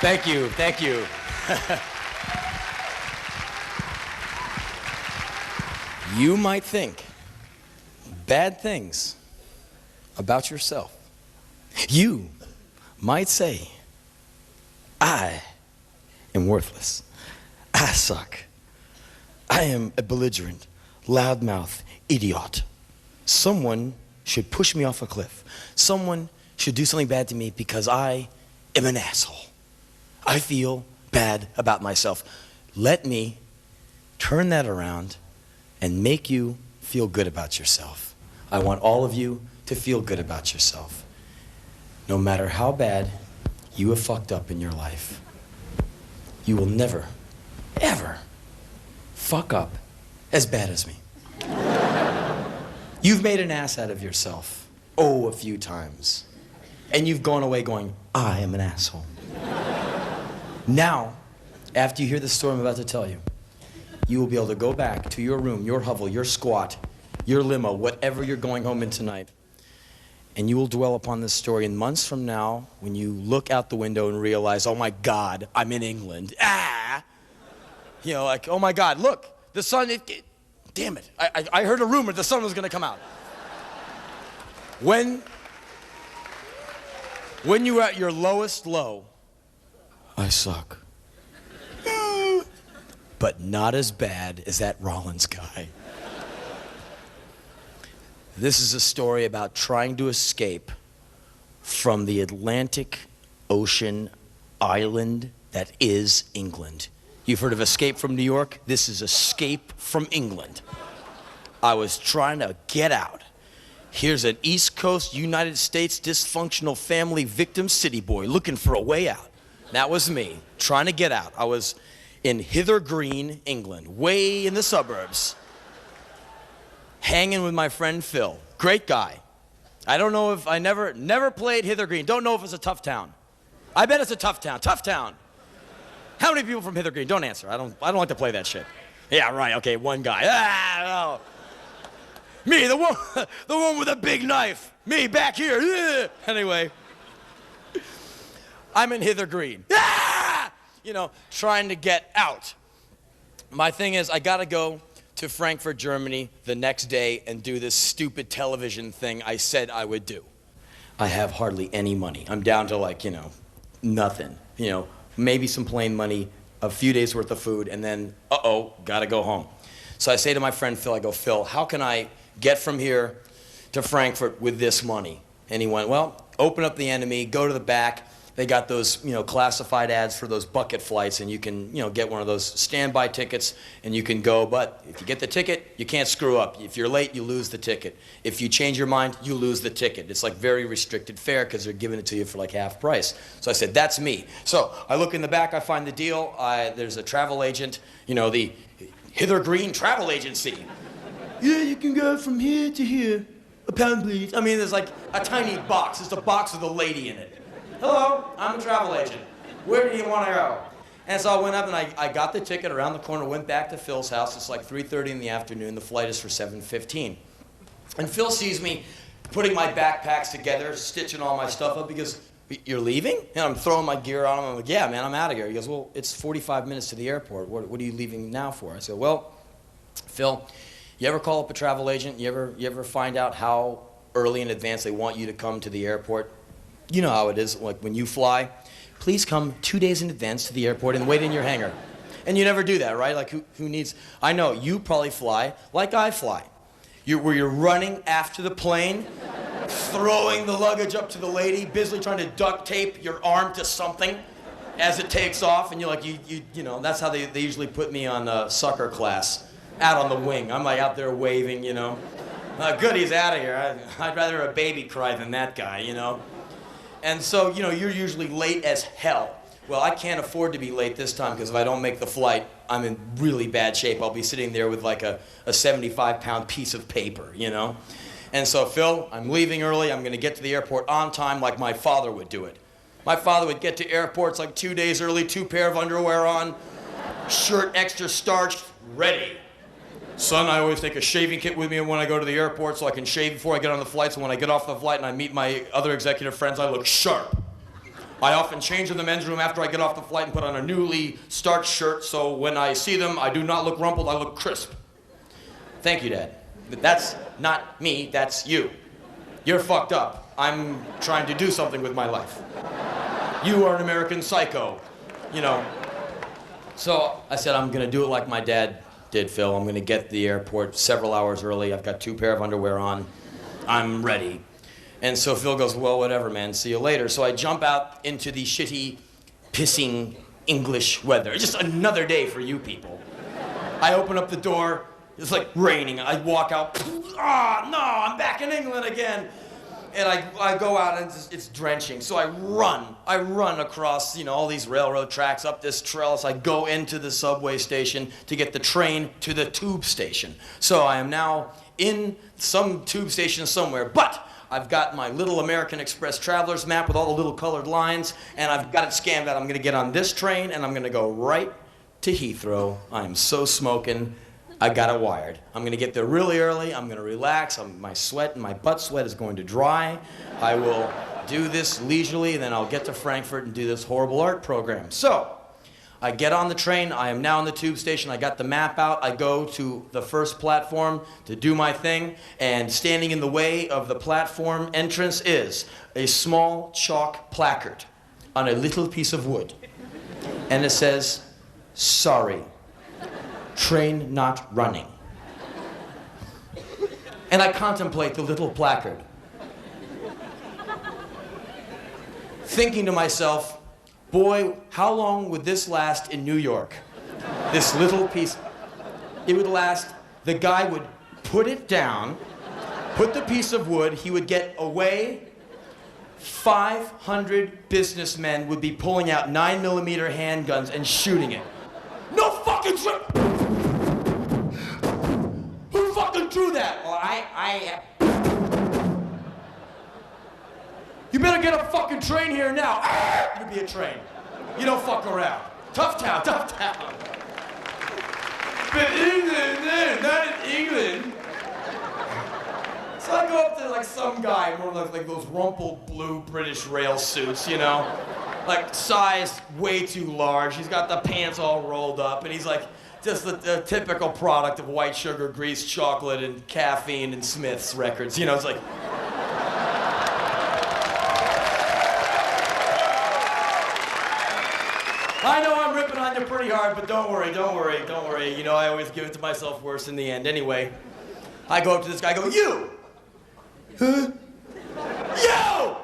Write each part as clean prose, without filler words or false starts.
Thank you, thank you. You might think bad things about yourself. You might say, I am worthless. I suck. I am a belligerent, loudmouth idiot. Someone should push me off a cliff. Someone should do something bad to me because I am an asshole. I feel bad about myself. Let me turn that around and make you feel good about yourself. I want all of you to feel good about yourself. No matter how bad you have fucked up in your life, you will never, ever fuck up as bad as me. You've made an ass out of yourself, a few times. And you've gone away going, I am an asshole. Now, after you hear the story I'm about to tell you, you will be able to go back to your room, your hovel, your squat, your limo, whatever you're going home in tonight, and you will dwell upon this story. And months from now, when you look out the window and realize, oh my God, I'm in England. You know, like, oh my God, look, the sun, damn it. I heard a rumor the sun was gonna come out. When you're at your lowest low, I suck. But not as bad as that Rollins guy. This is a story about trying to escape from the Atlantic Ocean island that is England. You've heard of Escape from New York? This is Escape from England. I was trying to get out. Here's an East Coast United States dysfunctional family victim city boy looking for a way out. That was me, trying to get out. I was in Hither Green, England, way in the suburbs, hanging with my friend Phil. Great guy. I don't know if I never played Hither Green. Don't know if it's a tough town. I bet it's a tough town. Tough town. How many people from Hither Green? Don't answer. I don't like to play that shit. Yeah, right. Okay, one guy. No. Me, the one with a big knife. Me back here. Anyway, I'm in Hither Green. You know, trying to get out. My thing is, I gotta go to Frankfurt, Germany the next day and do this stupid television thing I said I would do. I have hardly any money. I'm down to like, nothing. Maybe some plane money, a few days worth of food, and then, gotta go home. So I say to my friend Phil, I go, Phil, how can I get from here to Frankfurt with this money? And he went, well, open up the Enemy, go to the back. They got those, classified ads for those bucket flights, and you can, get one of those standby tickets, and you can go. But if you get the ticket, you can't screw up. If you're late, you lose the ticket. If you change your mind, you lose the ticket. It's like very restricted fare because they're giving it to you for like half price. So I said, that's me. So I look in the back, I find the deal. There's a travel agent, the Hither Green Travel Agency. Yeah, you can go from here to here. £1, please. I mean, there's like a tiny box. There's a box with a lady in it. Hello, I'm a travel agent. Where do you want to go? And so I went up and I got the ticket around the corner, went back to Phil's house. It's like 3:30 in the afternoon. The flight is for 7:15. And Phil sees me putting my backpacks together, stitching all my stuff up. He goes, you're leaving? And I'm throwing my gear on him. I'm like, yeah, man, I'm out of here. He goes, well, it's 45 minutes to the airport. What are you leaving now for? I said, well, Phil, you ever call up a travel agent? You ever find out how early in advance they want you to come to the airport? You know how it is, like when you fly, please come 2 days in advance to the airport and wait in your hangar. And you never do that, right? Like who needs, I know, you probably fly like I fly. Where you're running after the plane, throwing the luggage up to the lady, busily trying to duct tape your arm to something as it takes off, and you're like, that's how they usually put me on sucker class, out on the wing. I'm like out there waving, good, he's out of here. I'd rather a baby cry than that guy, And so, you're usually late as hell. Well, I can't afford to be late this time because if I don't make the flight, I'm in really bad shape. I'll be sitting there with like a 75-pound piece of paper, And so, Phil, I'm leaving early. I'm going to get to the airport on time like my father would do it. My father would get to airports like 2 days early, 2 pair of underwear on, shirt extra starched, ready. Son, I always take a shaving kit with me when I go to the airport so I can shave before I get on the flight, so when I get off the flight and I meet my other executive friends, I look sharp. I often change in the men's room after I get off the flight and put on a newly starched shirt, so when I see them, I do not look rumpled, I look crisp. Thank you, Dad. But that's not me, that's you. You're fucked up. I'm trying to do something with my life. You are an American psycho, you know. So I said, I'm gonna do it like my dad did, Phil. I'm gonna get to the airport several hours early. I've got 2 pair of underwear on. I'm ready. And so Phil goes, well, whatever, man, see you later. So I jump out into the shitty, pissing English weather. Just another day for you people. I open up the door, it's like raining. I walk out, ah, no, I'm back in England again. And I go out and it's drenching. So I run across, you know, all these railroad tracks, up this trellis. I go into the subway station to get the train to the tube station. So I am now in some tube station somewhere, but I've got my little American Express traveler's map with all the little colored lines, and I've got it scanned out. I'm gonna get on this train and I'm gonna go right to Heathrow. I'm so smoking. I got it wired. I'm gonna get there really early. I'm gonna relax. My sweat and my butt sweat is going to dry. I will do this leisurely, and then I'll get to Frankfurt and do this horrible art program. So, I get on the train. I am now in the tube station. I got the map out. I go to the first platform to do my thing, and standing in the way of the platform entrance is a small chalk placard on a little piece of wood. And it says, sorry. Train not running. And I contemplate the little placard, thinking to myself, boy, how long would this last in New York? This little piece. It would last, the guy would put it down, put the piece of wood, he would get away. 500 businessmen would be pulling out 9mm handguns and shooting it. No fucking trip! Who fucking drew that? Well, You better get a fucking train here now. You'd be a train. You don't fuck around. Tough town, tough town. But England, not in England. So I go up to like some guy, more like those rumpled blue British rail suits, you know? Like sized way too large. He's got the pants all rolled up, and he's like just the typical product of white sugar, greased chocolate, and caffeine and Smith's records. You know, it's like. I know I'm ripping on you pretty hard, but don't worry, don't worry, don't worry. You know, I always give it to myself worse in the end. Anyway, I go up to this guy, I go, you! Huh? You!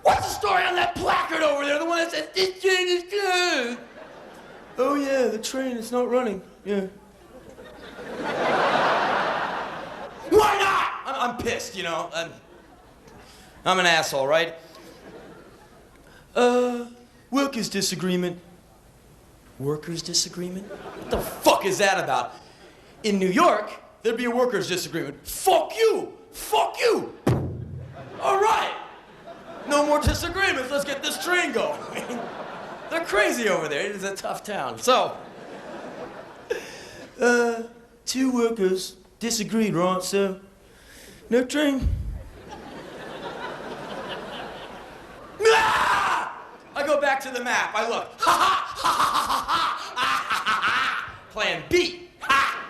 What's the story on that placard over there? The one that says, this train is closed. Oh yeah, the train is not running. Yeah. Why not? I'm pissed, you know. I'm an asshole, right? Workers' disagreement. Workers' disagreement? What the fuck is that about? In New York, there'd be a workers' disagreement. Fuck you! Fuck you! All right. No more disagreements. Let's get this train going. They're crazy over there. It is a tough town. So, 2 workers disagreed, right? So, no train. I go back to the map. I look. Ha ha ha ha ha ha ha. Plan B. Ha.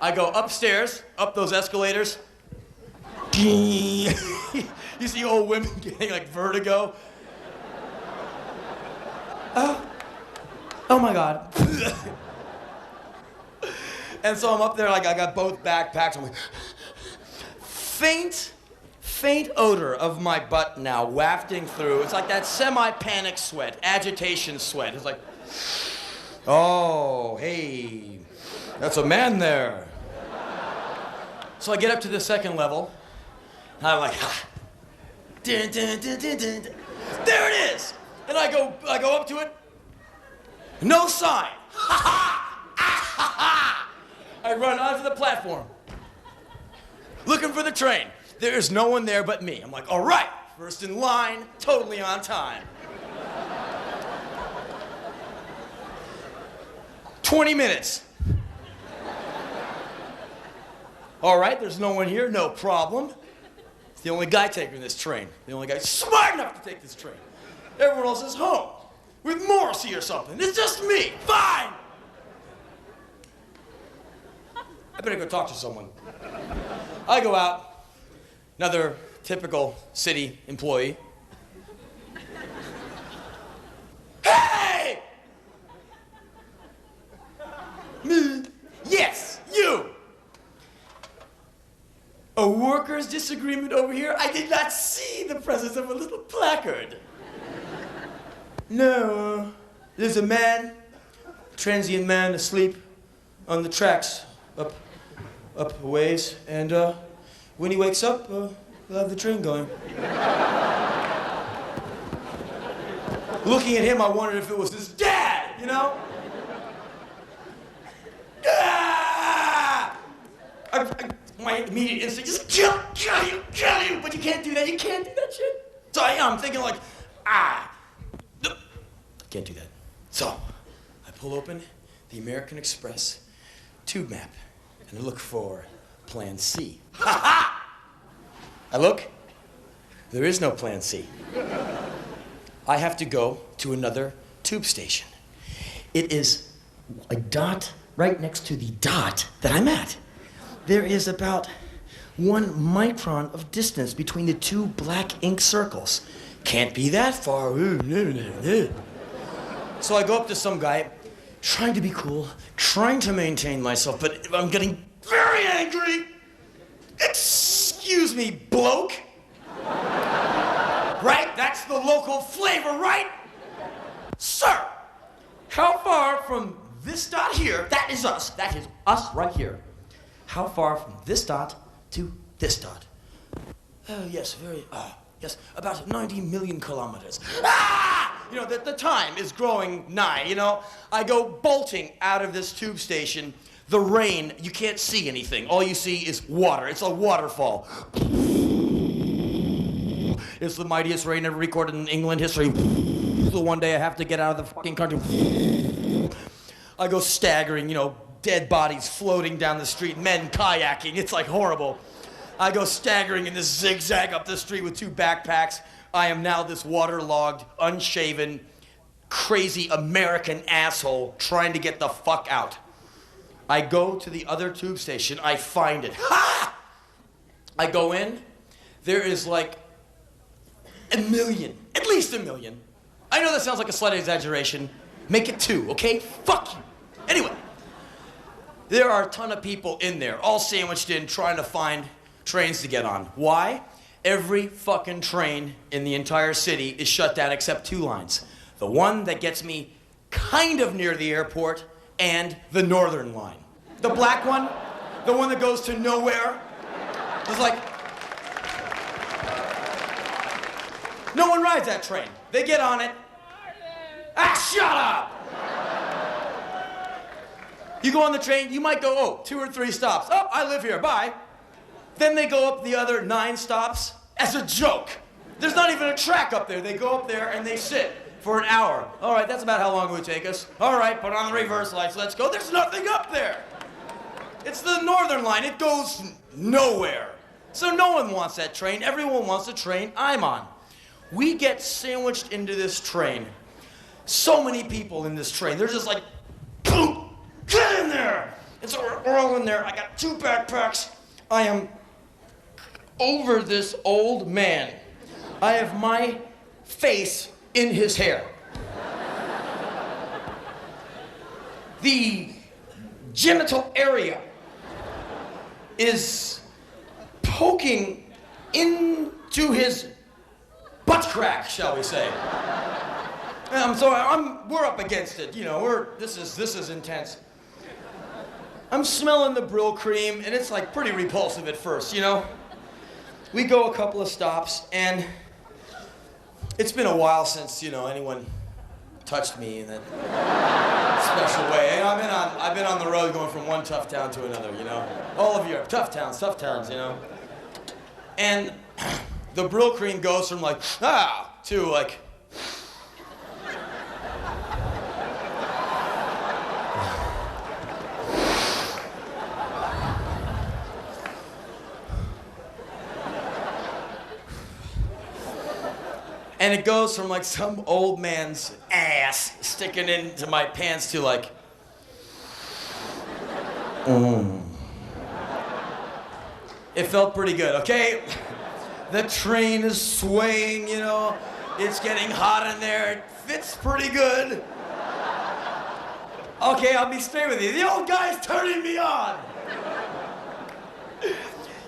I go upstairs, up those escalators. You see old women getting like vertigo. Oh my God. And so I'm up there, like I got both backpacks. I'm like, faint odor of my butt now wafting through. It's like that semi-panic sweat, agitation sweat. It's like, oh, hey, that's a man there. So I get up to the second level, and I'm like, ha. Dun, dun, dun, dun, dun, dun. There it is. And I go up to it. No sign. Ha ha! Ah, ha ha! I run onto the platform, looking for the train. There's no one there but me. I'm like, all right, first in line, totally on time. 20 minutes. All right, there's no one here, no problem. It's the only guy taking this train. The only guy smart enough to take this train. Everyone else is home with Morrissey or something. It's just me. Fine. I better go talk to someone. I go out, another typical city employee. Hey! Me? Yes, you! A workers' disagreement over here? I did not see the presence of a little placard. No, there's a man, transient man asleep on the tracks up a ways, and when he wakes up, we'll have the train going. Looking at him, I wondered if it was his dad, you know? My immediate instinct is kill you, but you can't do that. You can't do that shit. So I'm thinking like, can't do that. So I pull open the American Express tube map and I look for Plan C. Ha ha! I look, there is no Plan C. I have to go to another tube station. It is a dot right next to the dot that I'm at. There is about 1 micron of distance between the 2 black ink circles. Can't be that far. So I go up to some guy, trying to be cool, trying to maintain myself, but I'm getting very angry. Excuse me, bloke. Right? That's the local flavor, right? Sir, how far from this dot here, that is us right here. How far from this dot to this dot? Oh, yes, yes, about 90 million kilometers. You know, the time is growing nigh, you know? I go bolting out of this tube station. The rain, you can't see anything. All you see is water. It's a waterfall. It's the mightiest rain ever recorded in England history. So one day I have to get out of the fucking country. I go staggering, you know, dead bodies floating down the street, men kayaking. It's like horrible. I go staggering in this zigzag up the street with 2 backpacks. I am now this waterlogged, unshaven, crazy American asshole trying to get the fuck out. I go to the other tube station. I find it. Ha! I go in. There is like 1 million, at least 1 million. I know that sounds like a slight exaggeration. Make it 2, okay? Fuck you. Anyway, there are a ton of people in there, all sandwiched in, trying to find trains to get on. Why? Every fucking train in the entire city is shut down except 2 lines. The one that gets me kind of near the airport and the northern line. The black one, the one that goes to nowhere, is like, no one rides that train. They get on it. Shut up! You go on the train, you might go, 2 or 3 stops. Oh, I live here, bye. Then they go up the other 9 stops as a joke. There's not even a track up there. They go up there and they sit for an hour. All right, that's about how long it would take us. All right, put on the reverse lights, let's go. There's nothing up there. It's the northern line. It goes nowhere. So no one wants that train. Everyone wants the train I'm on. We get sandwiched into this train. So many people in this train. They're just like, boom, get in there. And so we're all in there. I got 2 backpacks. I am over this old man. I have my face in his hair. The genital area is poking into his butt crack, shall we say. We're up against it, you know, this is intense. I'm smelling the Brill cream, and it's like pretty repulsive at first, you know? We go a couple of stops, and it's been a while since, you know, anyone touched me in that special way. And I've been on the road going from one tough town to another, you know? All of Europe, tough towns, you know? And the Brill cream goes from like, to like, And it goes from like some old man's ass sticking into my pants to like, It felt pretty good, okay? The train is swaying, you know. It's getting hot in there. It fits pretty good. Okay, I'll be straight with you. The old guy's turning me on.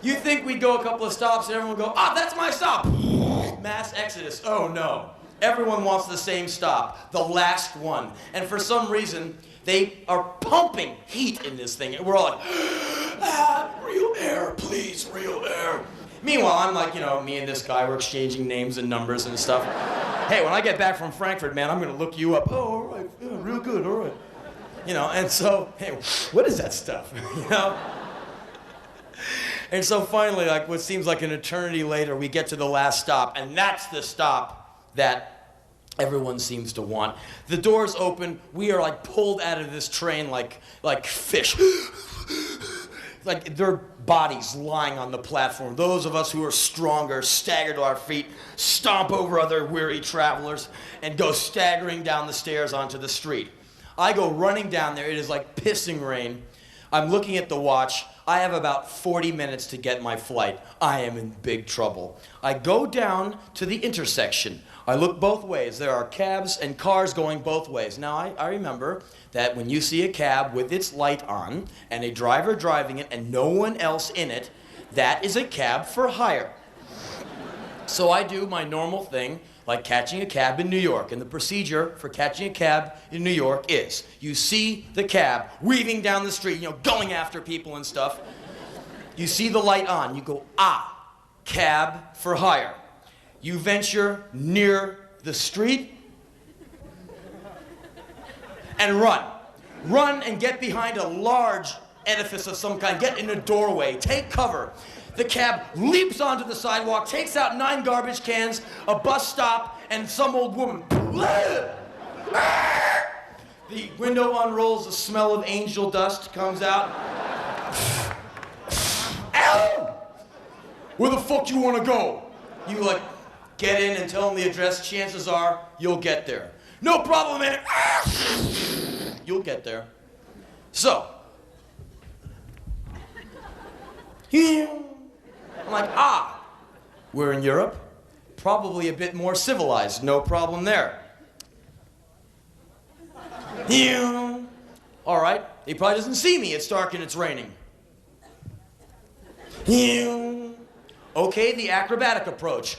You think we'd go a couple of stops and everyone would go, ah, that's my stop. Mass exodus. Oh no. Everyone wants the same stop, the last one. And for some reason, they are pumping heat in this thing. And we're all like, real air, please, real air. Meanwhile, I'm like, you know, me and this guy, we're exchanging names and numbers and stuff. Hey, when I get back from Frankfurt, man, I'm gonna look you up. Oh, all right, yeah, real good, all right. You know, and so, hey, what is that stuff, you know? And so finally, like what seems like an eternity later, we get to the last stop, and that's the stop that everyone seems to want. The doors open, we are like pulled out of this train like fish. Like their bodies lying on the platform. Those of us who are stronger stagger to our feet, stomp over other weary travelers, and go staggering down the stairs onto the street. I go running down there. It is like pissing rain. I'm looking at the watch. I have about 40 minutes to get my flight. I am in big trouble. I go down to the intersection. I look both ways. There are cabs and cars going both ways. Now, I remember that when you see a cab with its light on and a driver driving it and no one else in it, that is a cab for hire. So I do my normal thing, like catching a cab in New York. And the procedure for catching a cab in New York is you see the cab weaving down the street, you know, going after people and stuff. You see the light on. You go, ah, cab for hire. You venture near the street and run. Run and get behind a large edifice of some kind. Get in a doorway. Take cover. The cab leaps onto the sidewalk, takes out 9 garbage cans, a bus stop, and some old woman. The window unrolls, the smell of angel dust comes out. Ow! Where the fuck you wanna go? You like get in and tell them the address, chances are you'll get there. No problem, man. You'll get there. So, I'm like, ah, we're in Europe, probably a bit more civilized, no problem there. All right, he probably doesn't see me, it's dark and it's raining. Okay, the acrobatic approach.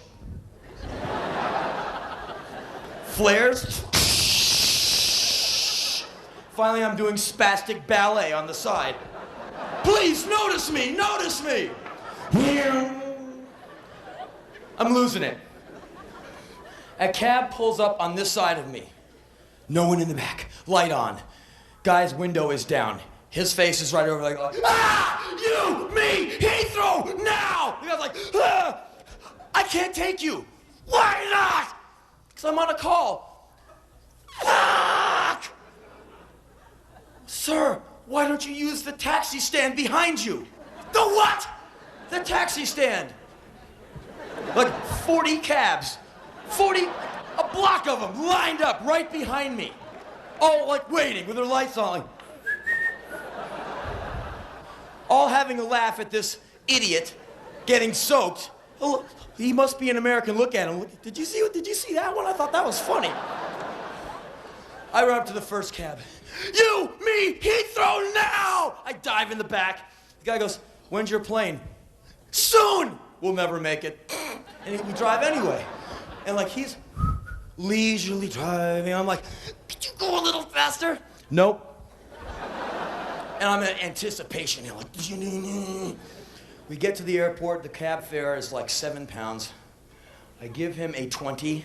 Flares. Finally, I'm doing spastic ballet on the side. Please, notice me, notice me. I'm losing it. A cab pulls up on this side of me. No one in the back, light on. Guy's window is down. His face is right over like, ah, you, me, Heathrow, now! The guy's like, ah, I can't take you. Why not? Because I'm on a call. Fuck! Sir, why don't you use the taxi stand behind you? The what? The taxi stand. Like 40 cabs, 40, a block of them lined up right behind me. All like waiting with their lights on. Like, all having a laugh at this idiot getting soaked. Oh, he must be an American. Look at him. Did you see that one? I thought that was funny. I run up to the first cab. You, me, Heathrow now! I dive in the back. The guy goes, when's your plane? Soon! We'll never make it. And we drive anyway. And like he's leisurely driving. I'm like, could you go a little faster? Nope. And I'm in anticipation. I'm like, we get to the airport. The cab fare is like 7 pounds. I give him a 20.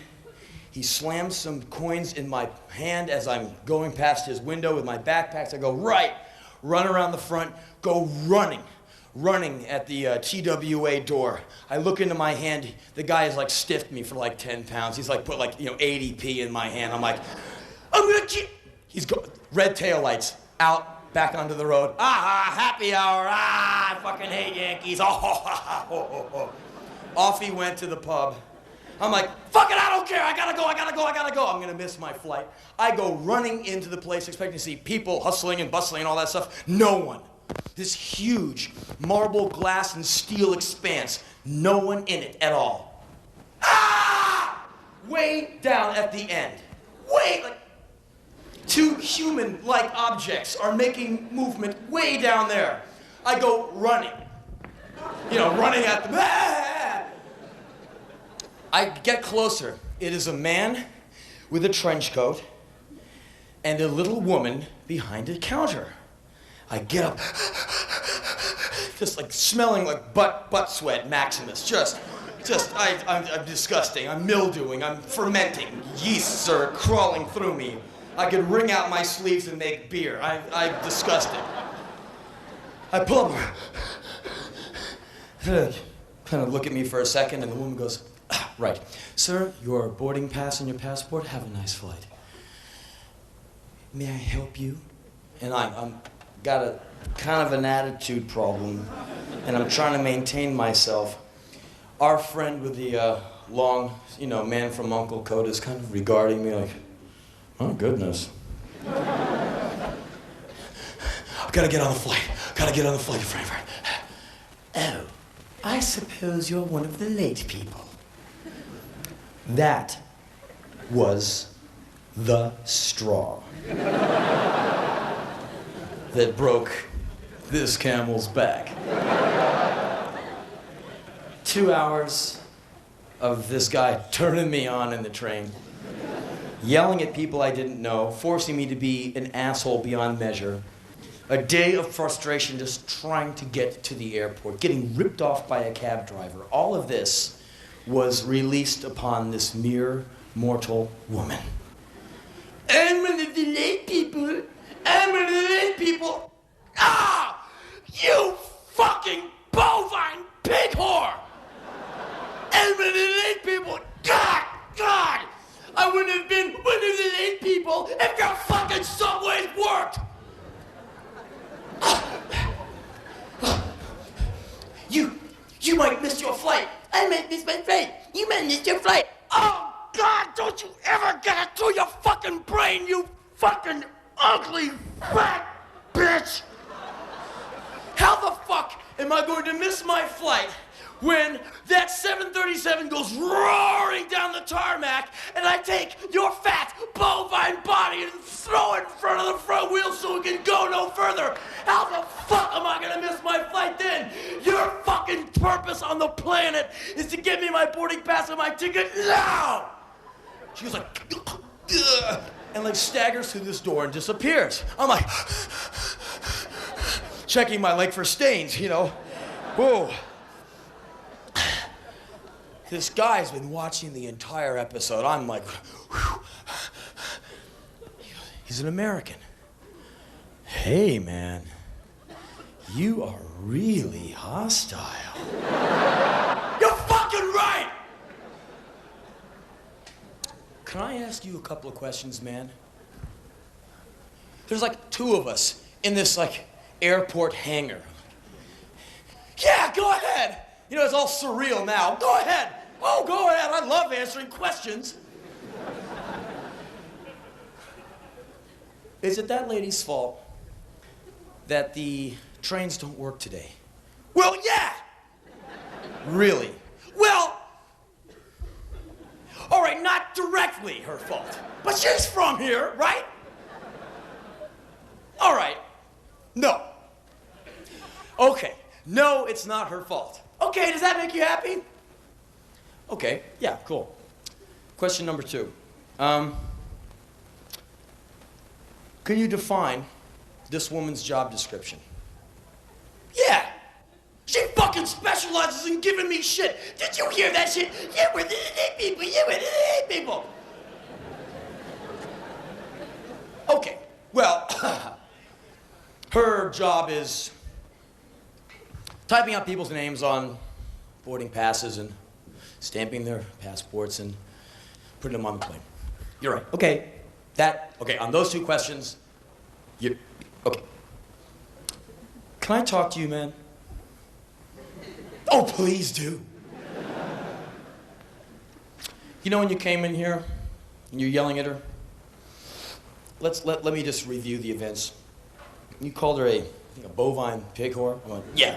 He slams some coins in my hand as I'm going past his window with my backpacks. I go, right, run around the front, go running at the TWA door. I look into my hand. The guy has like stiffed me for like 10 pounds. He's like put like, 80p in my hand. I'm like, I'm gonna keep. Red taillights out, back onto the road. Ah, happy hour. Ah, I fucking hate Yankees. Oh, Off he went to the pub. I'm like, fuck it, I don't care. I gotta go. I'm gonna miss my flight. I go running into the place expecting to see people hustling and bustling and all that stuff. No one. This huge marble, glass, and steel expanse. No one in it at all. Ah! Way down at the end. Like, two human-like objects are making movement way down there. I go running. Running at them. Ah! I get closer. It is a man with a trench coat and a little woman behind a counter. I get up, just like smelling like butt sweat, Maximus. I'm disgusting. I'm mildewing. I'm fermenting. Yeasts are crawling through me. I could wring out my sleeves and make beer. I'm disgusting. I pull up. Kind of look at me for a second, and the woman goes, right. Sir, your boarding pass and your passport. Have a nice flight. May I help you? And I'm got a kind of an attitude problem, and I'm trying to maintain myself. Our friend with the long, man from Uncle coat is kind of regarding me like, oh, goodness. I've got to get on the flight. Got to get on the flight to Frankfurt. Oh, I suppose you're one of the late people. That was the straw that broke this camel's back. 2 hours of this guy turning me on in the train, yelling at people I didn't know, forcing me to be an asshole beyond measure. A day of frustration just trying to get to the airport, getting ripped off by a cab driver. All of this was released upon this mere mortal woman. I'm one of the late people. I'm one of the late people. Ah! You fucking bovine pig whore! I'm one of the late people. God! I wouldn't have been one of the late people if your fucking subways worked! You might miss your flight. I might miss my flight. You might miss your flight. Oh, God, don't you ever get it through your fucking brain, you fucking ugly fat bitch! How the fuck am I going to miss my flight when that 737 goes roaring down the tarmac and I take your fat bovine body and throw it in front of the front wheel so it can go no further? How the fuck am I gonna miss my flight then? Your fucking purpose on the planet is to give me my boarding pass and my ticket now! She was like, ugh, and like staggers through this door and disappears. I'm like, checking my leg for stains, Whoa. This guy's been watching the entire episode. I'm like, whew. He's an American. Hey, man, you are really hostile. You're fucking right! Can I ask you a couple of questions, man? There's like 2 of us in this airport hangar. Yeah, go ahead. It's all surreal now. Go ahead. Oh, go ahead. I love answering questions. Is it that lady's fault that the trains don't work today? Well, yeah. Really? Well, all right, not directly her fault. But she's from here, right? All right. No. Okay. No, it's not her fault. Okay, does that make you happy? Okay, yeah, cool. Question number 2. Can you define this woman's job description? Yeah. She fucking specializes in giving me shit. Did you hear that shit? You were the late people. You were the late people. Okay, well, her job is typing out people's names on boarding passes and stamping their passports and putting them on the plane. You're right. Okay. On those 2 questions, okay. Can I talk to you, man? Oh, please do. You know when you came in here and you're yelling at her? Let me just review the events. You called her a bovine pig whore. I'm like, yeah.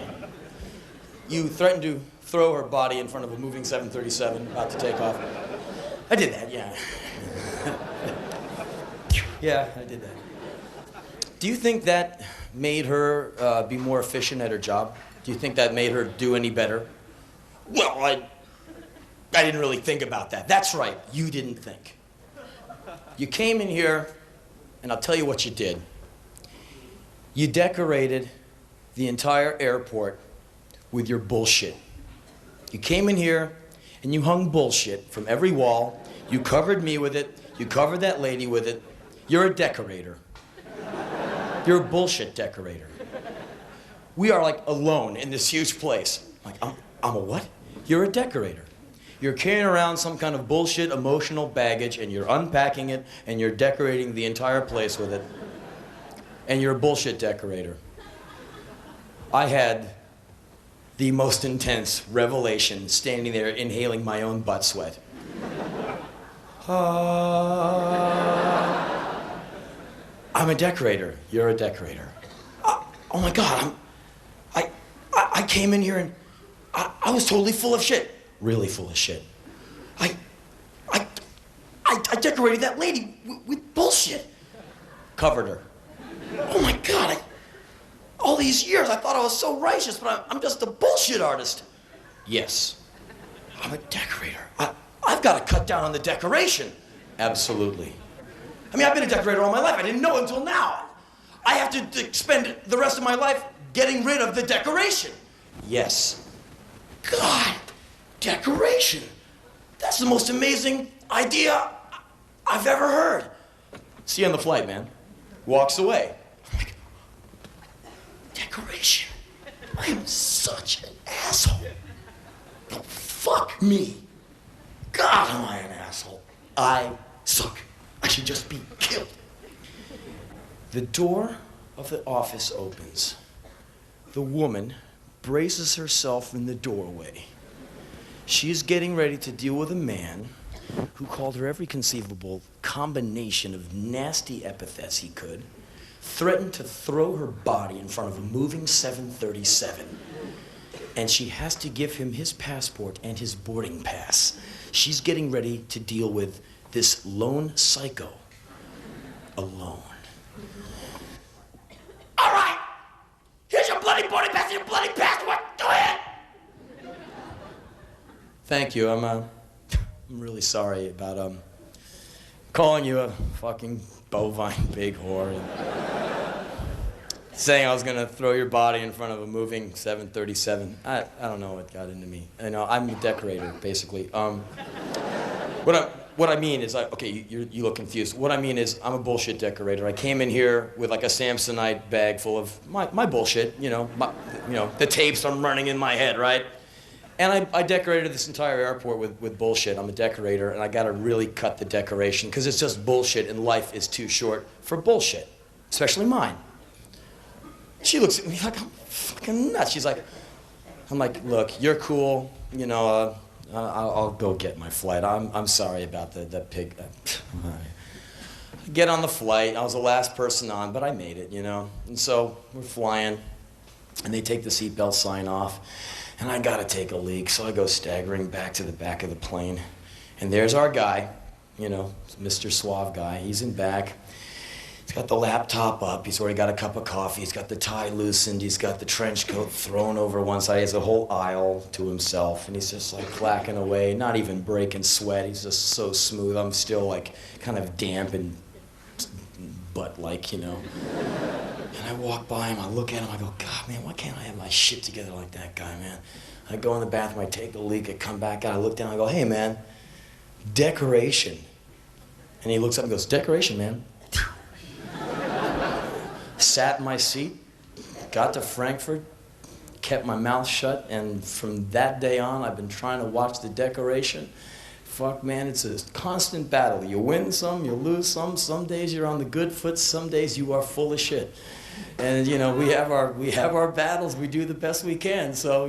You threatened to throw her body in front of a moving 737 about to take off. I did that, yeah. Yeah, I did that. Do you think that made her be more efficient at her job? Do you think that made her do any better? Well, I didn't really think about that. That's right, you didn't think. You came in here, and I'll tell you what you did. You decorated the entire airport with your bullshit. You came in here, and you hung bullshit from every wall. You covered me with it. You covered that lady with it. You're a decorator. You're a bullshit decorator. We are like alone in this huge place. Like, I'm a what? You're a decorator. You're carrying around some kind of bullshit emotional baggage and you're unpacking it and you're decorating the entire place with it. And you're a bullshit decorator. I had the most intense revelation standing there inhaling my own butt sweat. I'm a decorator. You're a decorator. Oh my God, I came in here and I was totally full of shit. Really full of shit. I decorated that lady with bullshit. Covered her. Oh my God, all these years I thought I was so righteous, but I'm just a bullshit artist. Yes, I'm a decorator. I've got to cut down on the decoration. Absolutely. I mean, I've been a decorator all my life. I didn't know until now. I have to spend the rest of my life getting rid of the decoration. Yes. God, decoration. That's the most amazing idea I've ever heard. See you on the flight, man. Walks away. I'm like, decoration. I am such an asshole. Fuck me. God, am I an asshole. I suck. I should just be killed. The door of the office opens. The woman braces herself in the doorway. She is getting ready to deal with a man who called her every conceivable combination of nasty epithets he could, threatened to throw her body in front of a moving 737, and she has to give him his passport and his boarding pass. She's getting ready to deal with this lone psycho alone. All right, here's your bloody boarding pass and your bloody passport. Go ahead. Thank you. I'm really sorry about calling you a fucking bovine big whore and saying I was gonna throw your body in front of a moving 737. I don't know what got into me. I know I'm a decorator, basically. What I mean is, okay, you look confused. What I mean is, I'm a bullshit decorator. I came in here with like a Samsonite bag full of my bullshit, the tapes I'm running in my head, right? And I decorated this entire airport with bullshit. I'm a decorator, and I gotta really cut the decoration, because it's just bullshit, and life is too short for bullshit, especially mine. She looks at me like I'm fucking nuts. She's like, I'm like, look, you're cool, I'll go get my flight. I'm sorry about the pig. I get on the flight. I was the last person on, but I made it, And so we're flying, and they take the seatbelt sign off, and I gotta take a leak, so I go staggering back to the back of the plane. And there's our guy, Mr. Suave guy. He's in back. He's got the laptop up. He's already got a cup of coffee. He's got the tie loosened. He's got the trench coat thrown over one side. He has a whole aisle to himself. And he's just like clacking away, not even breaking sweat. He's just so smooth. I'm still like kind of damp and butt-like, And I walk by him. I look at him. I go, God, man, why can't I have my shit together like that guy, man? I go in the bathroom. I take a leak. I come back out. I look down. I go, hey, man, decoration. And he looks up and goes, decoration, man. Sat in my seat, got to Frankfurt, kept my mouth shut, and from that day on, I've been trying to watch the decoration. Fuck, man, it's a constant battle. You win some, you lose some. Some days you're on the good foot, some days you are full of shit. And, we have our battles. We do the best we can. So,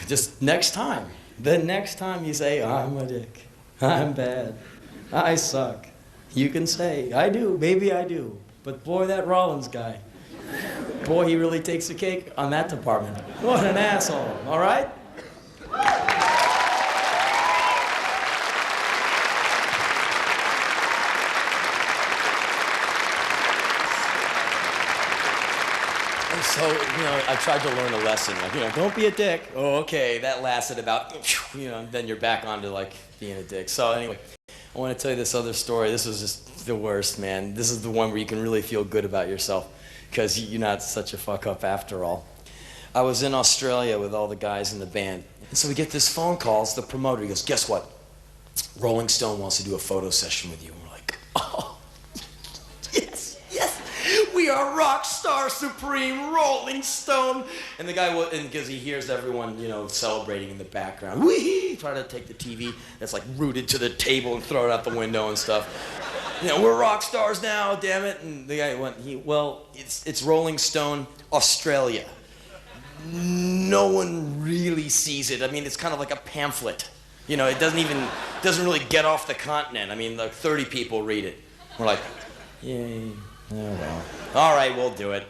just the next time you say, I'm a dick, I'm bad. I suck. You can say, I do, maybe I do. But boy, that Rollins guy, boy, he really takes the cake on that department. What an asshole, all right? And so, I tried to learn a lesson, like, don't be a dick. Oh, okay, that lasted about, then you're back onto, like, being a dick. So anyway, I want to tell you this other story. This was just the worst, man. This is the one where you can really feel good about yourself because you're not such a fuck up after all. I was in Australia with all the guys in the band. And so we get this phone call. It's the promoter. He goes, guess what? Rolling Stone wants to do a photo session with you. And we're like, oh, yes, yes. We are rock star supreme Rolling Stone. And the guy, because he hears everyone, celebrating in the background. Wee! Try to take the TV that's like rooted to the table and throw it out the window and stuff. We're rock stars now, damn it. And the guy went, it's Rolling Stone, Australia. No one really sees it. I mean, it's kind of like a pamphlet. It doesn't really get off the continent. I mean, like 30 people read it. We're like, yay. Oh, well. All right, we'll do it.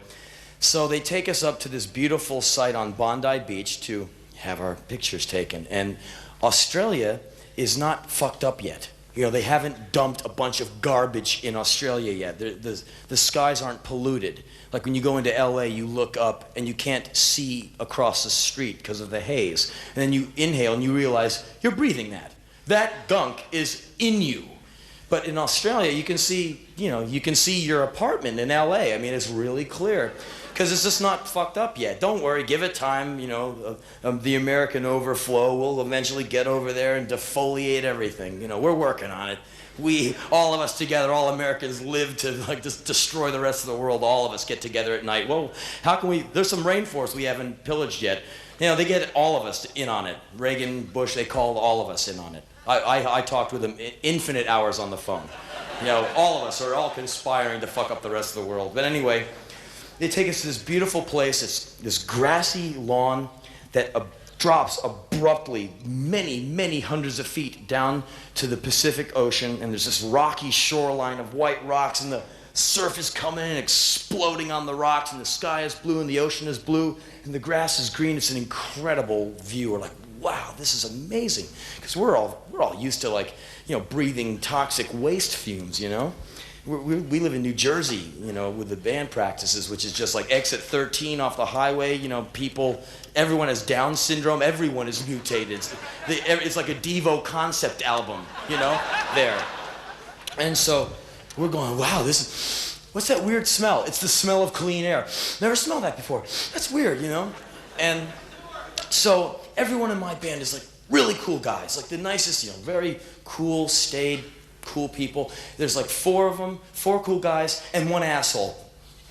So they take us up to this beautiful site on Bondi Beach to have our pictures taken. And Australia is not fucked up yet. They haven't dumped a bunch of garbage in Australia yet. The skies aren't polluted. Like when you go into LA, you look up and you can't see across the street because of the haze. And then you inhale and you realize you're breathing that. That gunk is in you. But in Australia, you can see your apartment in LA. I mean, it's really clear because it's just not fucked up yet. Don't worry, give it time. The American overflow will eventually get over there and defoliate everything. We're working on it. All of us together, all Americans live to just destroy the rest of the world. All of us get together at night. Well, how can we? There's some rainforest we haven't pillaged yet. They get all of us in on it. Reagan, Bush, they called all of us in on it. I talked with them infinite hours on the phone. All of us are all conspiring to fuck up the rest of the world. But anyway, they take us to this beautiful place. It's this grassy lawn that drops abruptly many, many hundreds of feet down to the Pacific Ocean. And there's this rocky shoreline of white rocks, and the surf is coming in and exploding on the rocks, and the sky is blue, and the ocean is blue, and the grass is green. It's an incredible view. We're like, wow, this is amazing. Because we're all used to breathing toxic waste fumes, We live in New Jersey, with the band practices, which is just like exit 13 off the highway, everyone has Down syndrome, everyone is mutated. It's like a Devo concept album, there. And so we're going, wow, what's that weird smell? It's the smell of clean air. Never smelled that before. That's weird, And so everyone in my band is like really cool guys, like the nicest, very cool, staid, cool people. There's like 4 of them, 4 cool guys, and 1 asshole,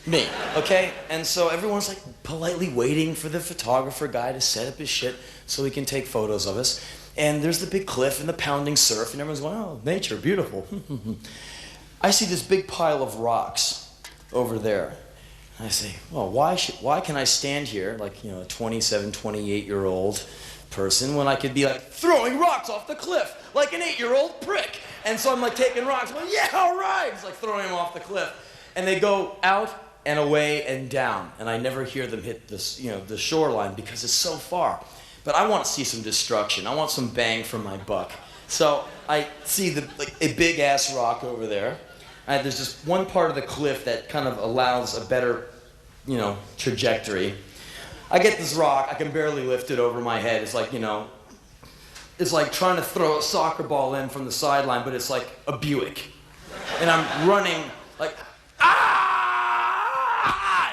me, okay? And so everyone's like politely waiting for the photographer guy to set up his shit so he can take photos of us. And there's the big cliff and the pounding surf, and everyone's going, oh, nature, beautiful. I see this big pile of rocks over there. I say, well, why can I stand here like, a 27, 28-year-old person when I could be like throwing rocks off the cliff like an 8-year-old prick? And so I'm like taking rocks, well, yeah, all right. It's like throwing them off the cliff. And they go out and away and down. And I never hear them hit this, the shoreline because it's so far. But I want to see some destruction. I want some bang for my buck. So I see a big ass rock over there. There's just one part of the cliff that kind of allows a better, trajectory. I get this rock, I can barely lift it over my head. It's like, it's like trying to throw a soccer ball in from the sideline, but it's like a Buick. And I'm running like, as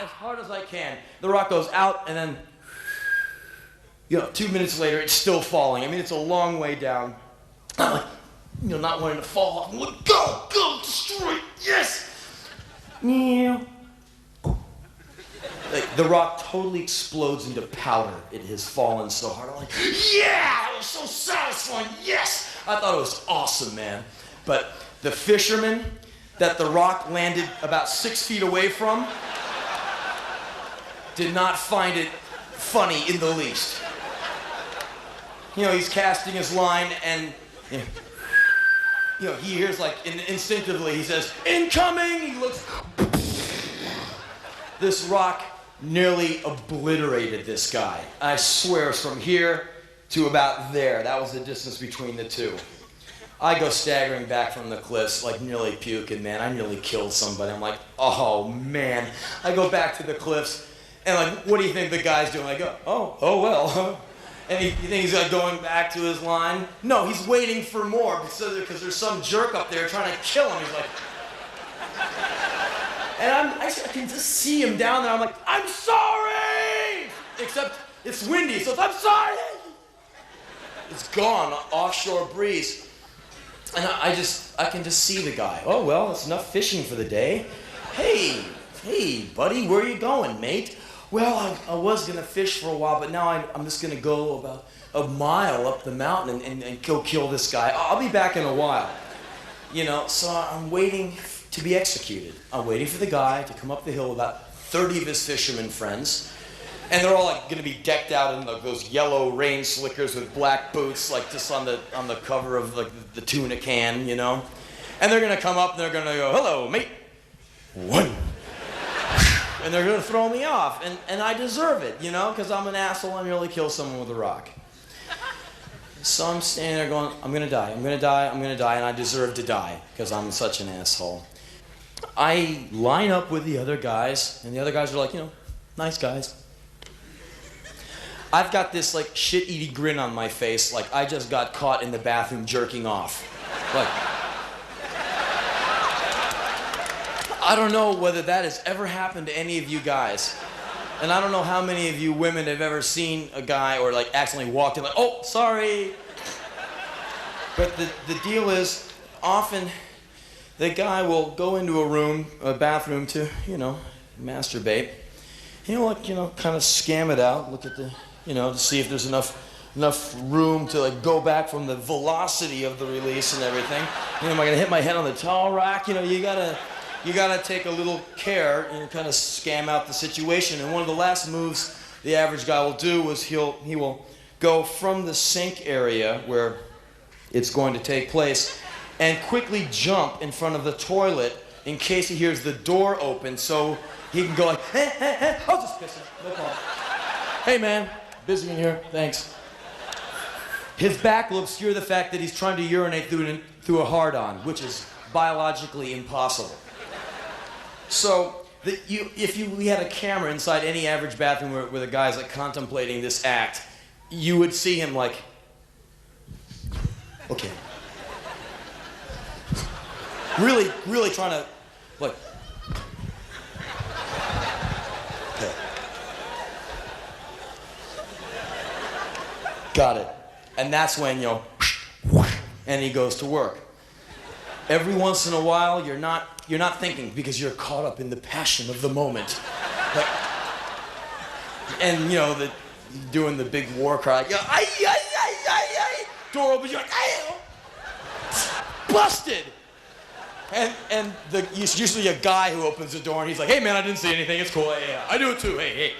hard as I can. The rock goes out, and then, 2 minutes later, it's still falling. I mean, it's a long way down. I'm like, not wanting to fall off. I'm like, go, destroy it, yes! The rock totally explodes into powder. It has fallen so hard. I'm like, yeah, it was so satisfying, yes! I thought it was awesome, man. But the fisherman that the rock landed about 6 feet away from did not find it funny in the least. He's casting his line and you know, he hears like instinctively, he says, incoming! He looks, this rock nearly obliterated this guy. I swear, it's from here to about there. That was the distance between the two. I go staggering back from the cliffs, like nearly puking, man. I nearly killed somebody. I'm like, oh man. I go back to the cliffs, and like, what do you think the guy's doing? I go, oh well. And you think he's like going back to his line? No, he's waiting for more because there's some jerk up there trying to kill him. He's like, and I can just see him down there. I'm like, I'm sorry! Except it's windy, so it's, I'm sorry! It's gone, offshore breeze. And I can just see the guy. Oh, well, it's enough fishing for the day. Hey, buddy, where are you going, mate? Well, I was gonna fish for a while, but now I'm just gonna go about a mile up the mountain and go kill this guy. I'll be back in a while. You know, so I'm waiting to be executed. I'm waiting for the guy to come up the hill with about 30 of his fisherman friends. And they're all like gonna be decked out in those yellow rain slickers with black boots, like just on the cover of like the tuna can, you know? And they're gonna come up and they're gonna go, hello, mate. One. And they're gonna throw me off. And I deserve it, you know, because I'm an asshole and nearly kill someone with a rock. So I'm standing there going, I'm gonna die, and I deserve to die, because I'm such an asshole. I line up with the other guys, and the other guys are like, you know, nice guys. I've got this like shit-eating grin on my face, like I just got caught in the bathroom jerking off. Like, I don't know whether that has ever happened to any of you guys. And I don't know how many of you women have ever seen a guy or like accidentally walked in like, oh, sorry. But the deal is, often the guy will go into a bathroom to, you know, masturbate. He'll like, you know, kind of scam it out, look at the, you know, to see if there's enough room to like go back from the velocity of the release and everything. You know, am I gonna hit my head on the tall rock? You know, you gotta take a little care and kind of scam out the situation. And one of the last moves the average guy will do is he will go from the sink area where it's going to take place and quickly jump in front of the toilet in case he hears the door open, so he can go like, hey, I'll just piss him, no problem. Hey man, busy in here, thanks. His back will obscure the fact that he's trying to urinate through a hard-on, which is biologically impossible. So, if we had a camera inside any average bathroom where the guy's like contemplating this act, you would see him like, okay. Really trying to, like, okay. Got it. And that's when, you know, and he goes to work. Every once in a while, you're not thinking because you're caught up in the passion of the moment. Like, and, you know, doing the big war cry, you know, ay, door opens, you're like, ay, busted! And it's usually a guy who opens the door and he's like, hey man, I didn't see anything, it's cool, hey, I do it too, hey.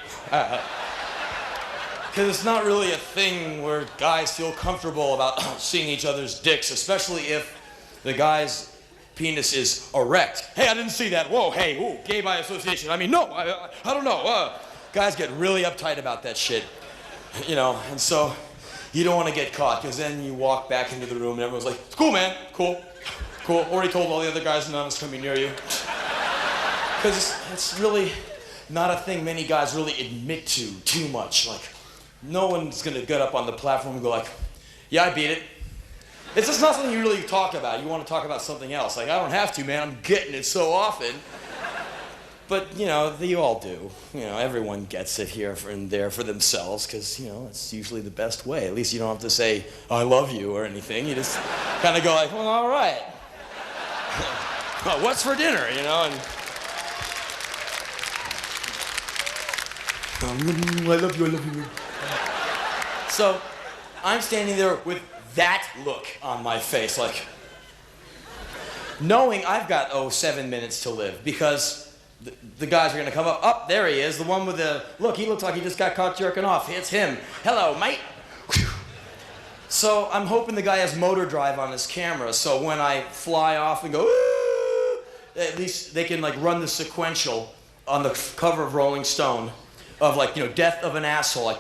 Because it's not really a thing where guys feel comfortable about seeing each other's dicks, especially if the guy's penis is erect. Hey, I didn't see that, whoa, hey, ooh, gay by association. I mean, no, I don't know. Guys get really uptight about that shit, you know, and so you don't want to get caught, because then you walk back into the room and everyone's like, it's cool, man, cool. Already told all the other guys none of us coming near you. Because it's really not a thing many guys really admit to too much. Like, no one's gonna get up on the platform and go like, yeah, I beat it. It's just not something you really talk about. You want to talk about something else. Like, I don't have to, man, I'm getting it so often. But, you know, you all do. You know, everyone gets it here and there for themselves, because, you know, it's usually the best way. At least you don't have to say, I love you or anything. You just kind of go like, well, all right. Well, what's for dinner, you know? And I love you. So I'm standing there with that look on my face, like, knowing I've got, 7 minutes to live, because the guys are gonna come up. Oh, there he is, the one with the, look, he looks like he just got caught jerking off. It's him. Hello, mate. So I'm hoping the guy has motor drive on his camera, so when I fly off and go, "Ooh," at least they can like run the sequential on the cover of Rolling Stone of like, you know, death of an asshole,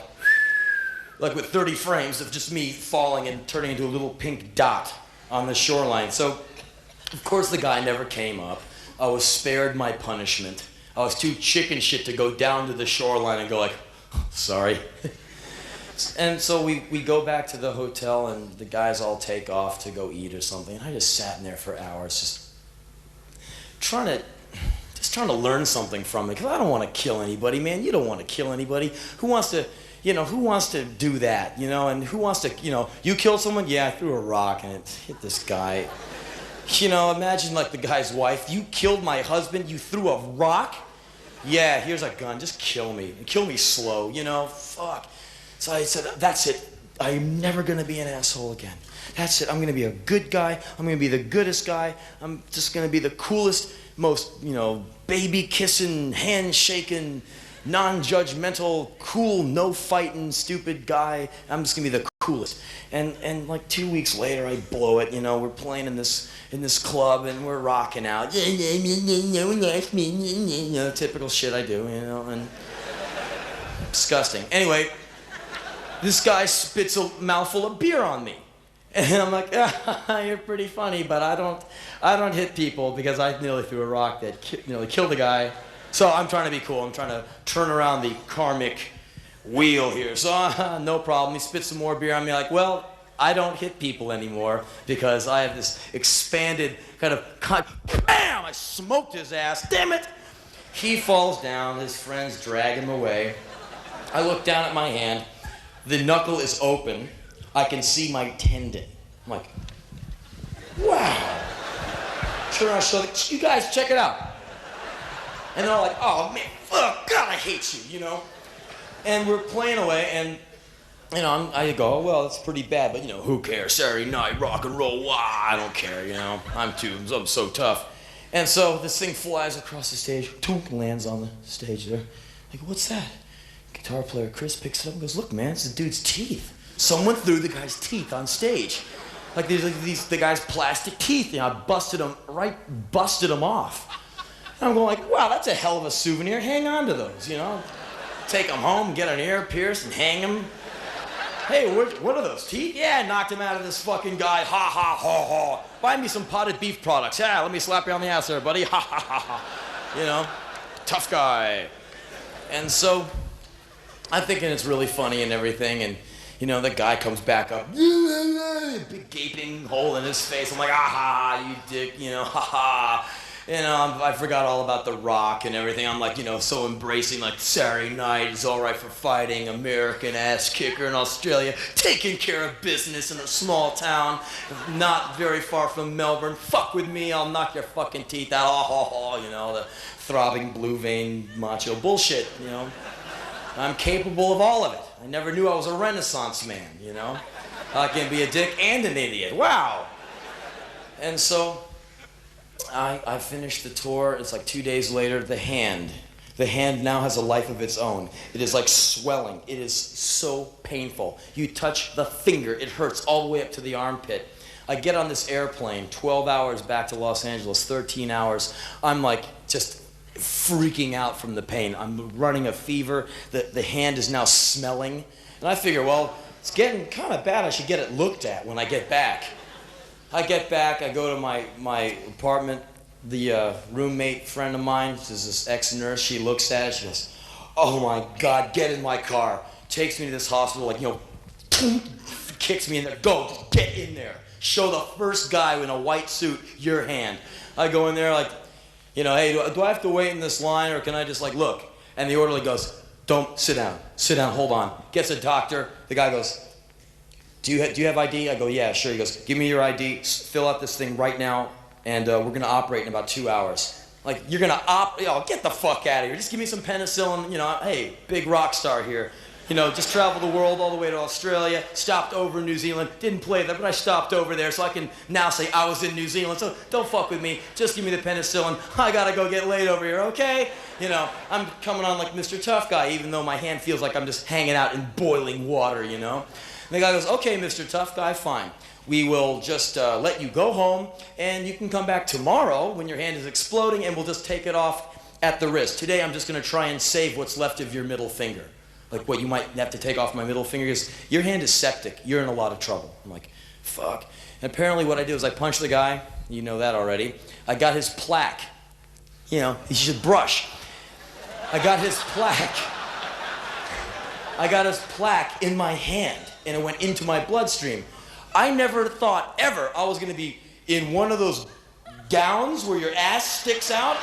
like with 30 frames of just me falling and turning into a little pink dot on the shoreline. So, of course, the guy never came up. I was spared my punishment. I was too chicken shit to go down to the shoreline and go like, sorry. And so we go back to the hotel, and the guys all take off to go eat or something. And I just sat in there for hours, just trying to learn something from it. Because I don't want to kill anybody, man. You don't want to kill anybody. Who wants to do that, you know? And who wants to, you know, you killed someone? Yeah, I threw a rock and it hit this guy. You know, imagine like the guy's wife. You killed my husband, you threw a rock? Yeah, here's a gun, just kill me. And kill me slow, you know, fuck. So I said, that's it. I'm never gonna be an asshole again. That's it, I'm gonna be a good guy. I'm gonna be the goodest guy. I'm just gonna be the coolest, most, you know, baby-kissing, hand-shaking, non-judgmental, cool, no-fighting, stupid guy. I'm just gonna be the coolest. And like 2 weeks later, I blow it. You know, we're playing in this club and we're rocking out. You know, typical shit I do. You know, and disgusting. Anyway, this guy spits a mouthful of beer on me, and I'm like, you're pretty funny, but I don't hit people because I nearly threw a rock that nearly killed a guy. So I'm trying to be cool. I'm trying to turn around the karmic wheel here. So no problem. He spits some more beer on me. Like, well, I don't hit people anymore because I have this expanded kind of bam! I smoked his ass. Damn it! He falls down. His friends drag him away. I look down at my hand. The knuckle is open. I can see my tendon. I'm like, wow. Turn around, show you guys, check it out. And they're all like, oh man, fuck, God, I hate you, you know? And we're playing away, and you know, I go, oh, well, it's pretty bad, but you know, who cares? Saturday night, rock and roll, wow, I don't care, you know? I'm so tough. And so this thing flies across the stage, lands on the stage there. I go, what's that? Guitar player Chris picks it up and goes, look, man, it's the dude's teeth. Someone threw the guy's teeth on stage. Like the guy's plastic teeth, you know, I busted them off. And I'm going like, wow, that's a hell of a souvenir. Hang on to those, you know? Take them home, get an ear pierced, and hang them. Hey, what are those, teeth? Yeah, I knocked him out of this fucking guy. Ha, ha, ha, ha. Buy me some potted beef products. Yeah, let me slap you on the ass there, buddy. Ha, ha, ha, ha. You know, tough guy. And so I'm thinking it's really funny and everything, and you know, the guy comes back up, big gaping hole in his face. I'm like, ah, ha, you dick, you know, ha, ha. You know, I forgot all about The Rock and everything. I'm like, you know, so embracing, like, Saturday night is all right for fighting, American ass kicker in Australia, taking care of business in a small town, not very far from Melbourne. Fuck with me, I'll knock your fucking teeth out. Oh, ho, ho, you know, the throbbing blue vein macho bullshit, you know. I'm capable of all of it. I never knew I was a Renaissance man, you know. I can be a dick and an idiot. Wow. And so I finished the tour. It's like 2 days later. The hand now has a life of its own. It is like swelling. It is so painful. You touch the finger, it hurts all the way up to the armpit. I get on this airplane, 12 hours back to Los Angeles, 13 hours. I'm like just freaking out from the pain. I'm running a fever. The hand is now smelling. And I figure, well, it's getting kind of bad. I should get it looked at when I get back. I get back, I go to my apartment. The roommate friend of mine, is this ex-nurse, she looks at it, she goes, oh my God, get in my car. Takes me to this hospital, like, you know, kicks me in there. Go, just get in there. Show the first guy in a white suit your hand. I go in there like, you know, hey, do I have to wait in this line or can I just like look? And the orderly goes, don't, sit down, hold on. Gets a doctor, the guy goes, do you have ID? I go, yeah, sure. He goes, give me your ID, fill out this thing right now, and we're gonna operate in about 2 hours. Like, you're gonna get the fuck out of here. Just give me some penicillin, you know, hey, big rock star here. You know, just traveled the world all the way to Australia, stopped over in New Zealand, didn't play there, but I stopped over there so I can now say I was in New Zealand, so don't fuck with me, just give me the penicillin, I gotta go get laid over here, okay? You know, I'm coming on like Mr. Tough Guy, even though my hand feels like I'm just hanging out in boiling water, you know? the guy goes, okay, Mr. Tough Guy, fine. We will just let you go home, and you can come back tomorrow when your hand is exploding, and we'll just take it off at the wrist. Today, I'm just going to try and save what's left of your middle finger. Like what you might have to take off my middle finger is, your hand is septic. You're in a lot of trouble. I'm like, fuck. And apparently what I did was I punched the guy. You know that already. I got his plaque. You know, he should brush. I got his plaque. I got his plaque in my hand, and it went into my bloodstream. I never thought ever I was gonna be in one of those gowns where your ass sticks out.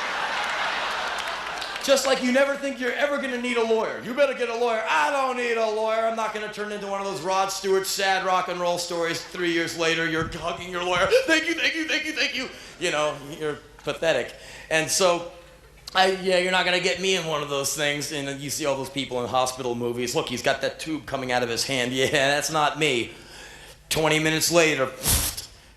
Just like you never think you're ever gonna need a lawyer. You better get a lawyer. I don't need a lawyer. I'm not gonna turn into one of those Rod Stewart sad rock and roll stories. 3 years later, you're hugging your lawyer. Thank you, thank you, thank you, thank you. You know, you're pathetic. And so, you're not gonna get me in one of those things. And you see all those people in hospital movies. Look, he's got that tube coming out of his hand. Yeah, that's not me. 20 minutes later,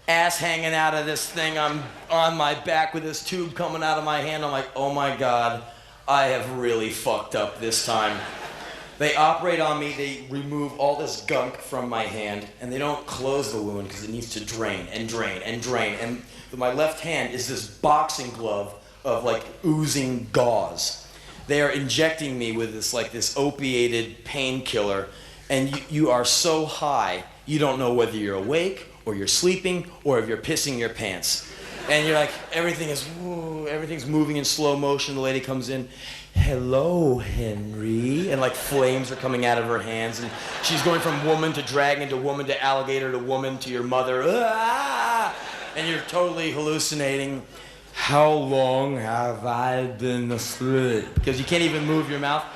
ass hanging out of this thing. I'm on my back with this tube coming out of my hand. I'm like, oh my God, I have really fucked up this time. They operate on me, they remove all this gunk from my hand, and they don't close the wound because it needs to drain and drain and drain. And my left hand is this boxing glove of like oozing gauze. They are injecting me with this opiated painkiller, and you are so high, you don't know whether you're awake or you're sleeping or if you're pissing your pants. And you're like, everything's moving in slow motion. The lady comes in, hello, Henry. And like flames are coming out of her hands. And she's going from woman to dragon to woman to alligator to woman to your mother. Ah! And you're totally hallucinating. How long have I been asleep? Because you can't even move your mouth.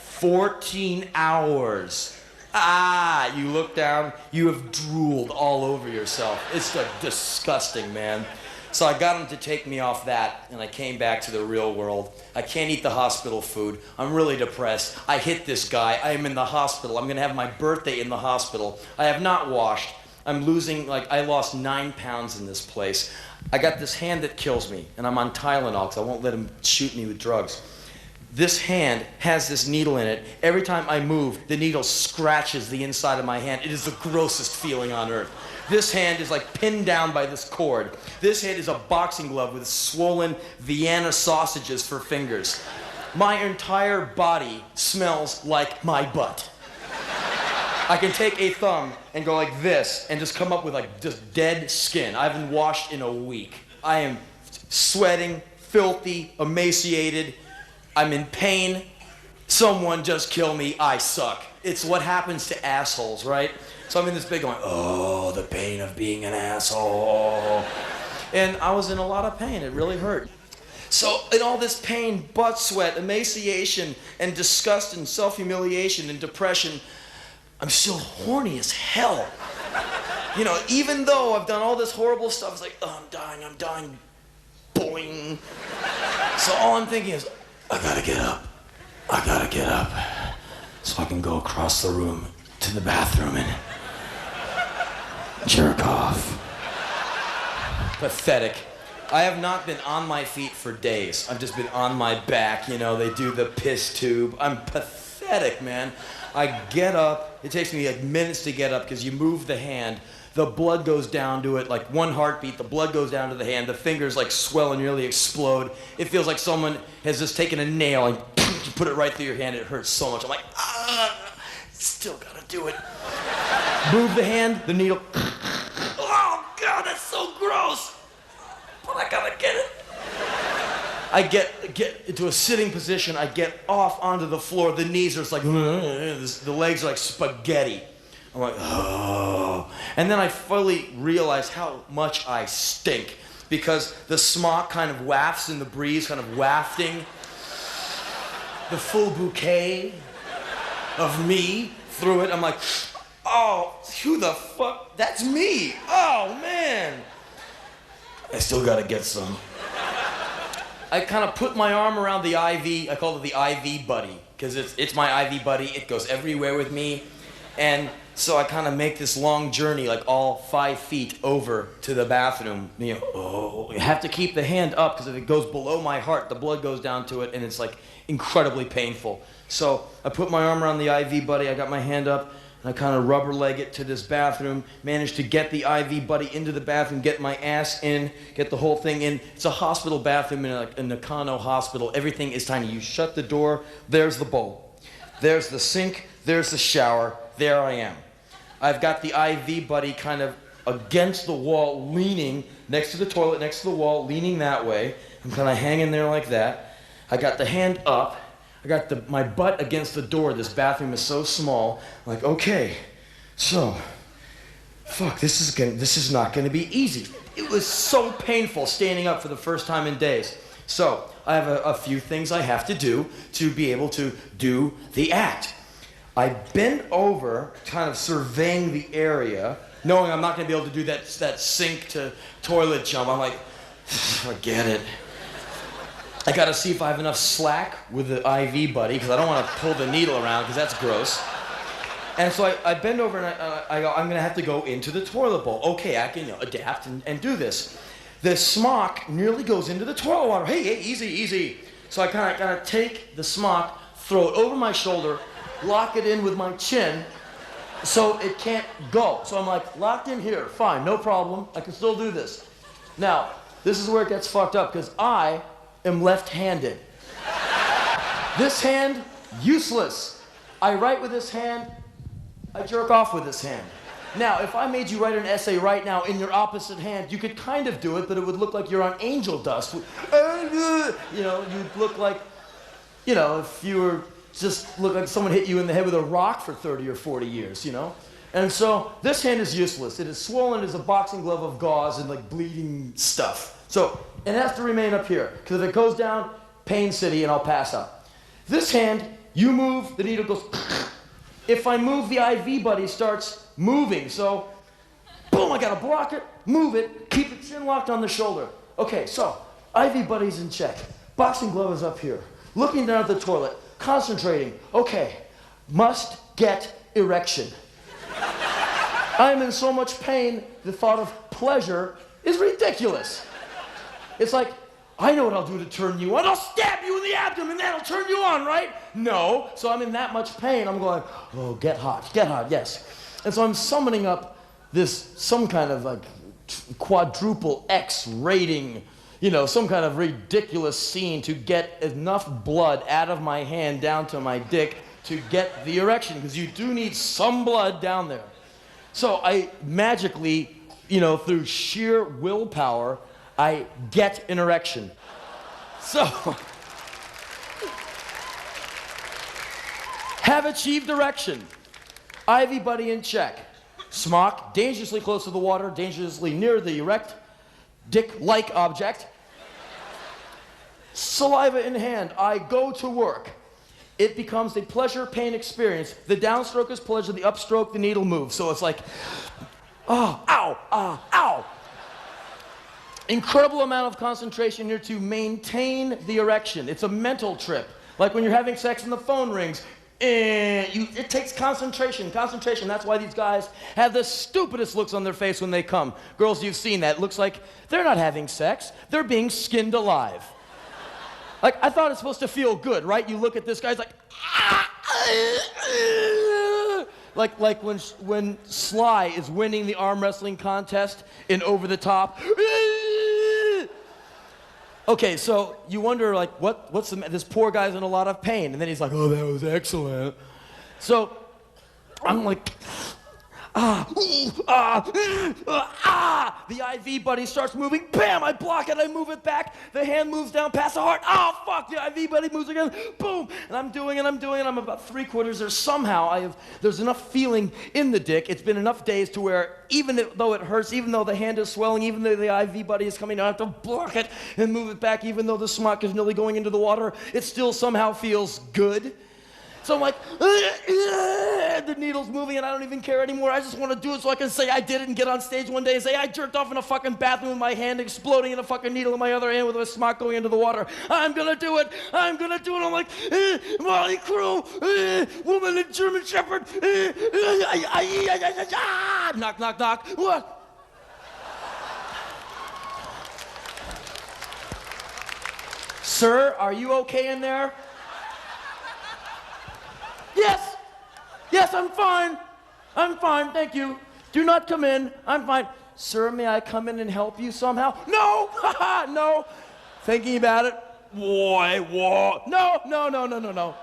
14 hours. Ah, you look down, you have drooled all over yourself. It's like disgusting, man. So I got him to take me off that, and I came back to the real world. I can't eat the hospital food. I'm really depressed. I hit this guy. I am in the hospital. I'm gonna have my birthday in the hospital. I have not washed. I'm losing, I lost 9 pounds in this place. I got this hand that kills me, and I'm on Tylenol because I won't let him shoot me with drugs. This hand has this needle in it. Every time I move, the needle scratches the inside of my hand. It is the grossest feeling on earth. This hand is like pinned down by this cord. This hand is a boxing glove with swollen Vienna sausages for fingers. My entire body smells like my butt. I can take a thumb and go like this and just come up with just dead skin. I haven't washed in a week. I am sweating, filthy, emaciated. I'm in pain. Someone just kill me. I suck. It's what happens to assholes, right? So I'm in this big going, oh, the pain of being an asshole. And I was in a lot of pain. It really hurt. So in all this pain, butt sweat, emaciation, and disgust, and self-humiliation, and depression, I'm still horny as hell. You know, even though I've done all this horrible stuff, it's like, oh, I'm dying, boing. So all I'm thinking is, I gotta get up. So I can go across the room to the bathroom and jerk off. Pathetic. I have not been on my feet for days. I've just been on my back. You know, they do the piss tube. I'm pathetic, man. I get up. It takes me minutes to get up because you move the hand. The blood goes down to it, like one heartbeat, the blood goes down to the hand, the fingers swell and nearly explode. It feels like someone has just taken a nail and put it right through your hand. It hurts so much. I'm like, still gotta do it. Move the hand, the needle. Oh God, that's so gross. But I gotta get it. I get into a sitting position, I get off onto the floor, the knees are the legs are like spaghetti. I'm like, oh. And then I fully realize how much I stink because the smock kind of wafts in the breeze, kind of wafting the full bouquet of me through it. I'm like, oh, who the fuck? That's me. Oh, man. I still gotta get some. I kind of put my arm around the IV. I call it the IV buddy because it's my IV buddy. It goes everywhere with me. And so I kind of make this long journey, all 5 feet over to the bathroom. You have to keep the hand up because if it goes below my heart, the blood goes down to it and it's incredibly painful. So I put my arm around the IV buddy, I got my hand up, and I kind of rubber leg it to this bathroom, managed to get the IV buddy into the bathroom, get my ass in, get the whole thing in. It's a hospital bathroom in a Nakano hospital. Everything is tiny. You shut the door, there's the bowl. There's the sink, there's the shower, there I am. I've got the IV buddy kind of against the wall, leaning next to the toilet, next to the wall, leaning that way. I'm kind of hanging there like that. I got the hand up. I got my butt against the door. This bathroom is so small. I'm like, okay, so, fuck, this is not gonna be easy. It was so painful standing up for the first time in days. So, I have a few things I have to do to be able to do the act. I bend over, kind of surveying the area, knowing I'm not gonna be able to do that sink to toilet jump. I'm like, forget it. I gotta see if I have enough slack with the IV buddy, because I don't want to pull the needle around, because that's gross. And so I bend over and I go, I'm gonna have to go into the toilet bowl. Okay, I can adapt and do this. The smock nearly goes into the toilet water. Hey, easy, easy. So I kind of gotta take the smock, throw it over my shoulder, lock it in with my chin, so it can't go. So I'm like, locked in here, fine, no problem. I can still do this. Now, this is where it gets fucked up, because I am left-handed. This hand, useless. I write with this hand, I jerk off with this hand. Now, if I made you write an essay right now in your opposite hand, you could kind of do it, but it would look like you're on angel dust. You'd look like, if you were just look like someone hit you in the head with a rock for 30 or 40 years, And so this hand is useless. It is swollen as a boxing glove of gauze and like bleeding stuff. So it has to remain up here, because if it goes down, pain city, and I'll pass out. This hand, you move, the needle goes. If I move, the IV buddy starts moving. So, boom, I gotta block it, move it, keep the chin locked on the shoulder. Okay, so IV buddy's in check. Boxing glove is up here. Looking down at the toilet, concentrating. Okay, must get erection. I'm in so much pain, the thought of pleasure is ridiculous. It's like, I know what I'll do to turn you on. I'll stab you in the abdomen, that'll turn you on, right? No. So I'm in that much pain. I'm going, oh, get hot, yes. And so I'm summoning up some kind of like quadruple X rating, some kind of ridiculous scene to get enough blood out of my hand down to my dick to get the erection, because you do need some blood down there. So I magically, through sheer willpower, I get an erection. So, have achieved erection. IV buddy in check. Smock, dangerously close to the water, dangerously near the erect, dick-like object. Saliva in hand, I go to work. It becomes a pleasure-pain experience. The downstroke is pleasure, the upstroke, the needle moves. So it's like, oh, ow, ow. Incredible amount of concentration here to maintain the erection. It's a mental trip. Like when you're having sex and the phone rings, it takes concentration. That's why these guys have the stupidest looks on their face when they come. Girls, you've seen that. It looks like they're not having sex. They're being skinned alive. Like, I thought it's supposed to feel good, right? You look at this guy's like when Sly is winning the arm wrestling contest in Over the Top. Okay, so you wonder, like, what's this poor guy's in a lot of pain, and then he's like, oh, that was excellent. So I'm like, the IV buddy starts moving, bam, I block it, I move it back, the hand moves down past the heart, oh, fuck, the IV buddy moves again, boom, and I'm doing it, I'm about 3/4 there, somehow there's enough feeling in the dick, it's been enough days to where even though it hurts, even though the hand is swelling, even though the IV buddy is coming down, I have to block it and move it back, even though the smock is nearly going into the water, it still somehow feels good. So I'm like, the needle's moving and I don't even care anymore. I just want to do it so I can say I did it and get on stage one day and say I jerked off in a fucking bathroom with my hand exploding and a fucking needle in my other hand with a smock going into the water. I'm gonna do it. I'm like, Molly Crew, woman in German Shepherd. Knock, knock, knock. What? Sir, are you okay in there? Yes, I'm fine. I'm fine, thank you. Do not come in, I'm fine. Sir, may I come in and help you somehow? No, haha, no. Thinking about it, why, what? No.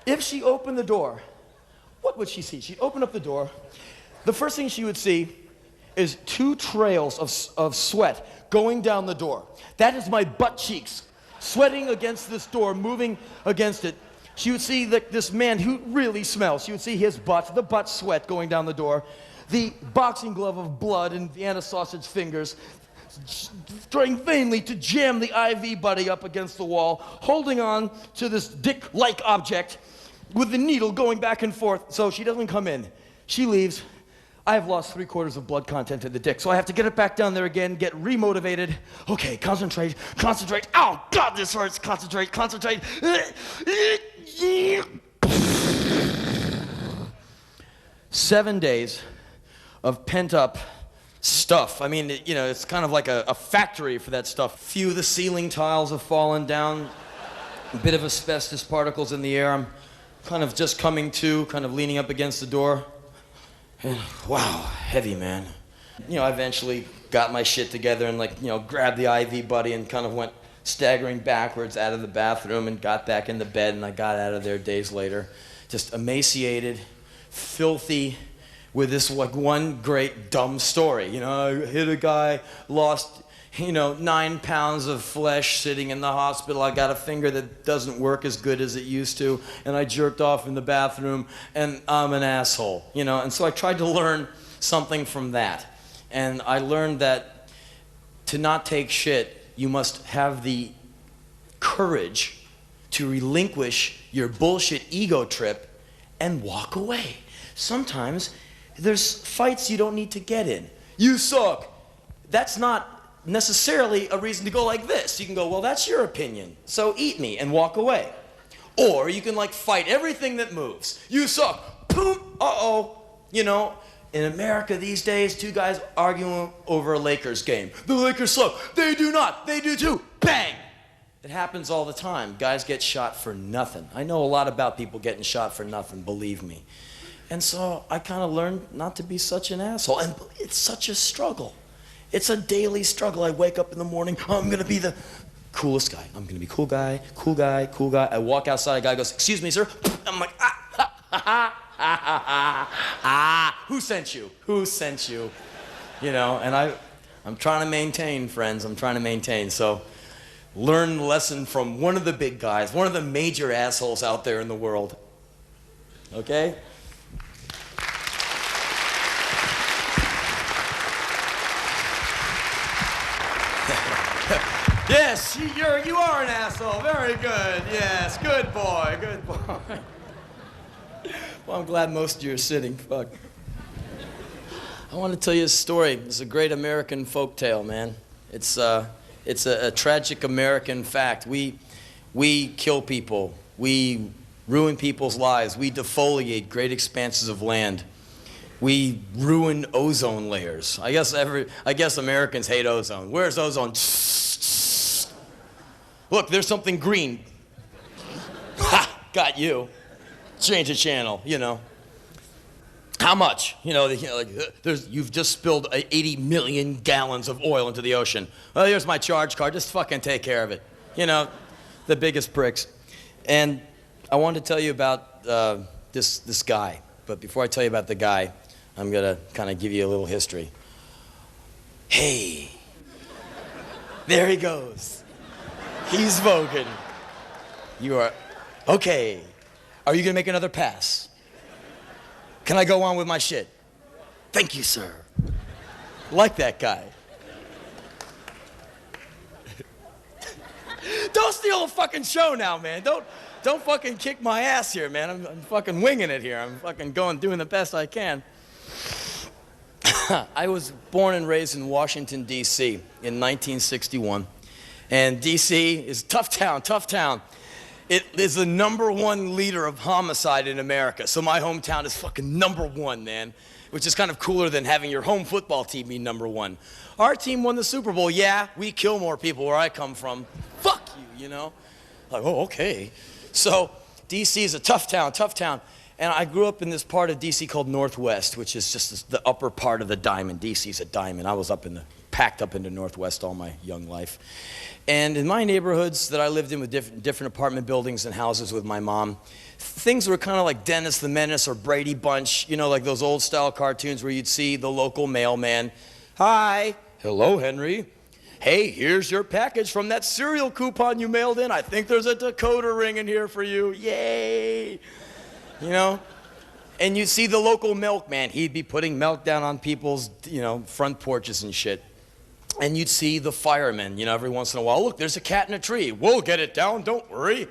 If she opened the door, what would she see? She'd open up the door. The first thing she would see is 2 trails of sweat going down the door. That is my butt cheeks, sweating against this door, moving against it. She would see this man who really smells. She would see his butt, the butt sweat going down the door, the boxing glove of blood in Vienna sausage fingers, trying vainly to jam the IV buddy up against the wall, holding on to this dick-like object with the needle going back and forth. So she doesn't come in. She leaves. I have lost 3/4 of blood content in the dick, so I have to get it back down there again, get remotivated. Okay, concentrate. Oh, God, this hurts. Concentrate. 7 days of pent-up stuff. I mean, you know, it's kind of like a factory for that stuff. Few of the ceiling tiles have fallen down. A bit of asbestos particles in the air. I'm kind of just coming to, kind of leaning up against the door. And, wow, heavy, man. You know, I eventually got my shit together and, like, you know, grabbed the IV buddy and kind of went staggering backwards out of the bathroom and got back in the bed, and I got out of there days later. Just emaciated, filthy, with this, like, one great dumb story. You know, I hit a guy, lost, you know, 9 pounds of flesh sitting in the hospital. I got a finger that doesn't work as good as it used to, and I jerked off in the bathroom, and I'm an asshole, you know? And so I tried to learn something from that. And I learned that to not take shit, you must have the courage to relinquish your bullshit ego trip and walk away. Sometimes there's fights you don't need to get in. You suck. That's not necessarily a reason to go like this. You can go, well, that's your opinion, so eat me, and walk away. Or you can, like, fight everything that moves. You suck. Boom. Uh-oh. You know, in America these days, 2 guys arguing over a Lakers game. The Lakers suck. They do not. They do too. Bang. It happens all the time. Guys get shot for nothing. I know a lot about people getting shot for nothing, believe me. And so I kind of learned not to be such an asshole. And it's such a struggle. It's a daily struggle. I wake up in the morning, oh, I'm going to be the coolest guy. I'm going to be cool guy. I walk outside, a guy goes, excuse me, sir. I'm like, who sent you? You know, and I'm trying to maintain, friends. I'm trying to maintain. So learn the lesson from one of the big guys, one of the major assholes out there in the world. Okay? Yes, you are an asshole. Very good. Yes, good boy. Well, I'm glad most of you are sitting. Fuck. I want to tell you a story. It's a great American folktale, man. It's a tragic American fact. We kill people. We ruin people's lives. We defoliate great expanses of land. We ruin ozone layers. I guess Americans hate ozone. Where's ozone? Look, there's something green. Ha! Got you. Change the channel, you know. How much? You know, like, you've just spilled 80 million gallons of oil into the ocean. Well, here's my charge card. Just fucking take care of it. You know, the biggest pricks. And I wanted to tell you about this guy. But before I tell you about the guy, I'm going to kind of give you a little history. Hey, there he goes. He's voguing. You are, okay. Are you gonna make another pass? Can I go on with my shit? Thank you, sir. Like that guy. Don't steal the fucking show now, man. Don't fucking kick my ass here, man. I'm fucking winging it here. I'm fucking doing the best I can. I was born and raised in Washington, D.C. in 1961. And D.C. is tough town. It is the #1 leader of homicide in America. So my hometown is fucking #1, man. Which is kind of cooler than having your home football team be #1. Our team won the Super Bowl. Yeah, we kill more people where I come from. Fuck you, you know? Like, oh, okay. So D.C. is a tough town. And I grew up in this part of D.C. called Northwest, which is just the upper part of the diamond. D.C.'s a diamond. I was packed up into Northwest all my young life. And in my neighborhoods that I lived in with different apartment buildings and houses with my mom, things were kind of like Dennis the Menace or Brady Bunch, you know, like those old style cartoons where you'd see the local mailman. Hi. Hello, Henry. Hey, here's your package from that cereal coupon you mailed in. I think there's a decoder ring in here for you. Yay. You know? And you'd see the local milkman. He'd be putting milk down on people's, you know, front porches and shit. And you'd see the firemen, you know, every once in a while. Look, there's a cat in a tree. We'll get it down, don't worry.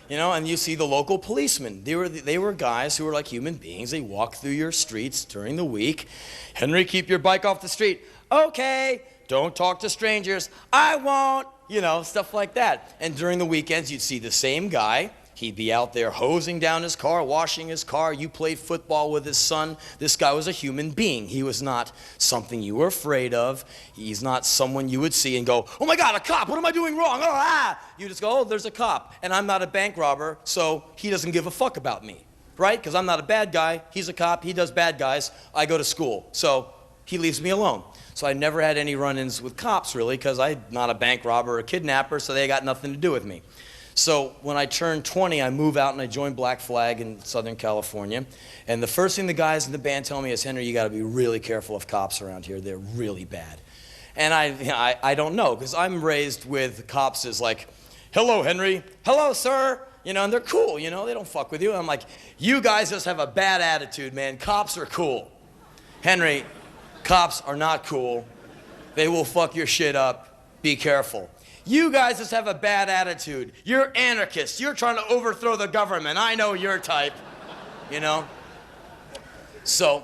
You know, and you see the local policemen. They were guys who were like human beings. They walk through your streets during the week. Henry, keep your bike off the street. Okay. Don't talk to strangers. I won't. You know, stuff like that. And during the weekends, you'd see the same guy. He'd be out there hosing down his car, washing his car. You played football with his son. This guy was a human being. He was not something you were afraid of. He's not someone you would see and go, oh my God, a cop, what am I doing wrong? Oh, ah. You just go, oh, there's a cop. And I'm not a bank robber, so he doesn't give a fuck about me, right? Because I'm not a bad guy. He's a cop. He does bad guys. I go to school. So he leaves me alone. So I never had any run-ins with cops, really, because I'm not a bank robber or a kidnapper, so they got nothing to do with me. So when I turned 20, I moved out and I joined Black Flag in Southern California. And the first thing the guys in the band tell me is, Henry, you got to be really careful of cops around here. They're really bad. And I don't know, because I'm raised with cops as like, hello, Henry. Hello, sir. You know, and they're cool, you know. They don't fuck with you. And I'm like, you guys just have a bad attitude, man. Cops are cool. Henry, cops are not cool. They will fuck your shit up. Be careful. You guys just have a bad attitude. You're anarchists. You're trying to overthrow the government. I know your type, you know? So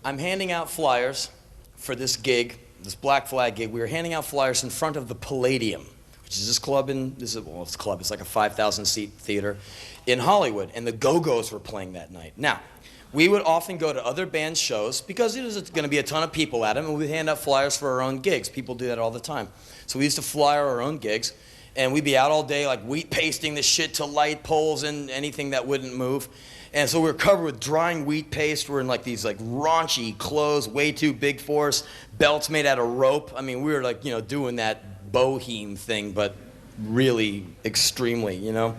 I'm handing out flyers for this gig, this Black Flag gig. We were handing out flyers in front of the Palladium, which is this club it's like a 5,000 seat theater in Hollywood. And the Go-Go's were playing that night. Now, we would often go to other bands' shows because there was going to be a ton of people at them, and we'd hand out flyers for our own gigs. People do that all the time. So we used to flyer our own gigs, and we'd be out all day like wheat pasting the shit to light poles and anything that wouldn't move. And so we were covered with drying wheat paste. We're in like these like raunchy clothes, way too big for us, belts made out of rope. I mean, we were like, you know, doing that boheme thing, but really extremely, you know?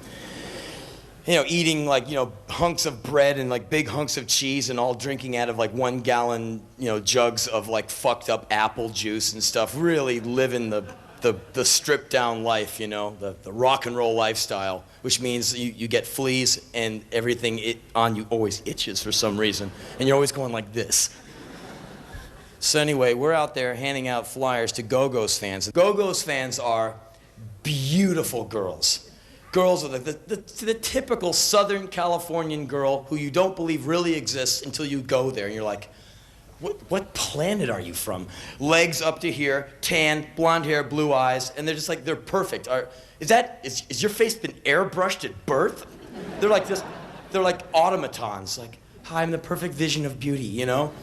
You know, eating like, you know, hunks of bread and like big hunks of cheese and all drinking out of like 1 gallon, you know, jugs of like fucked up apple juice and stuff. Really living the stripped down life, you know, the rock and roll lifestyle, which means you get fleas and everything on you always itches for some reason. And you're always going like this. So anyway, we're out there handing out flyers to Go-Go's fans. Go-Go's fans are beautiful girls. Girls are the typical Southern Californian girl who you don't believe really exists until you go there and you're like, what planet are you from? Legs up to here, tan, blonde hair, blue eyes, and they're just like, they're perfect. Is your face been airbrushed at birth? They're like automatons, like, hi, I'm the perfect vision of beauty, you know?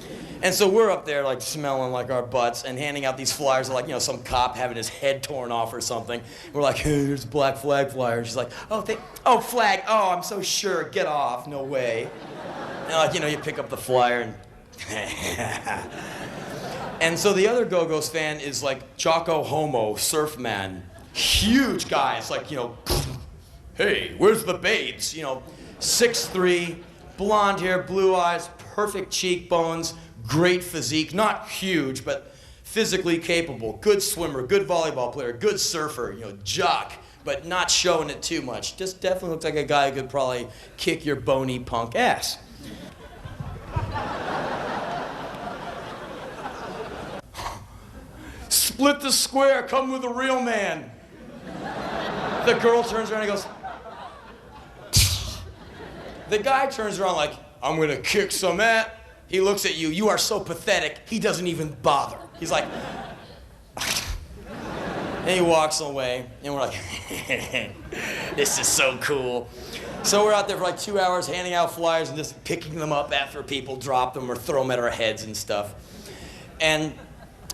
And so we're up there like smelling like our butts and handing out these flyers of like, you know, some cop having his head torn off or something. We're like, hey, here's a Black Flag flyer. And she's like, oh, flag, oh, I'm so sure, get off, no way. And like, you know, you pick up the flyer and and so the other Go-Go's fan is like Choco Homo, Surfman, huge guys, like, you know, hey, where's the babes? You know, 6'3", blonde hair, blue eyes, perfect cheekbones, great physique, not huge, but physically capable, good swimmer, good volleyball player, good surfer, you know, jock, but not showing it too much. Just definitely looks like a guy who could probably kick your bony punk ass. Split the square, come with a real man. The girl turns around and goes, the guy turns around like, I'm gonna kick some ass. He looks at you, you are so pathetic, he doesn't even bother. He's like, and he walks away, and we're like, this is so cool. So we're out there for like 2 hours handing out flyers and just picking them up after people drop them or throw them at our heads and stuff. And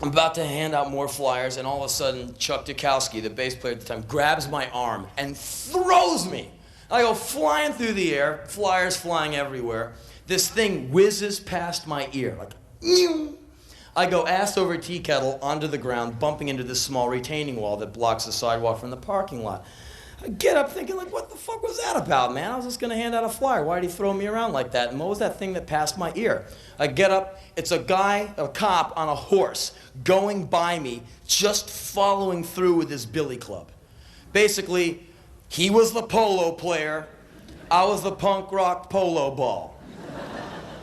I'm about to hand out more flyers, and all of a sudden, Chuck Dukowski, the bass player at the time, grabs my arm and throws me I go flying through the air, flyers flying everywhere. This thing whizzes past my ear, like, Ew. I go ass over tea kettle onto the ground, bumping into this small retaining wall that blocks the sidewalk from the parking lot. I get up thinking, like, what the fuck was that about, man? I was just gonna hand out a flyer. Why did he throw me around like that? And what was that thing that passed my ear? I get up, it's a cop on a horse, going by me, just following through with his billy club. Basically, he was the polo player, I was the punk rock polo ball.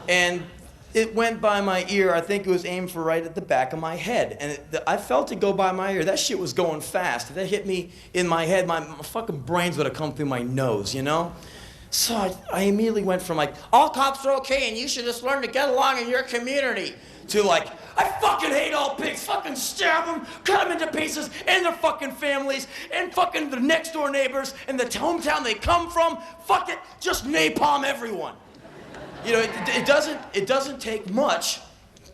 And it went by my ear. I think it was aimed for right at the back of my head. And I felt it go by my ear. That shit was going fast. If that hit me in my head, my fucking brains would have come through my nose, you know? So I immediately went from like, all cops are okay and you should just learn to get along in your community, to like, I fucking hate all pigs, fucking stab them, cut them into pieces, and their fucking families, and fucking the next door neighbors, and the hometown they come from, fuck it, just napalm everyone. You know, it doesn't take much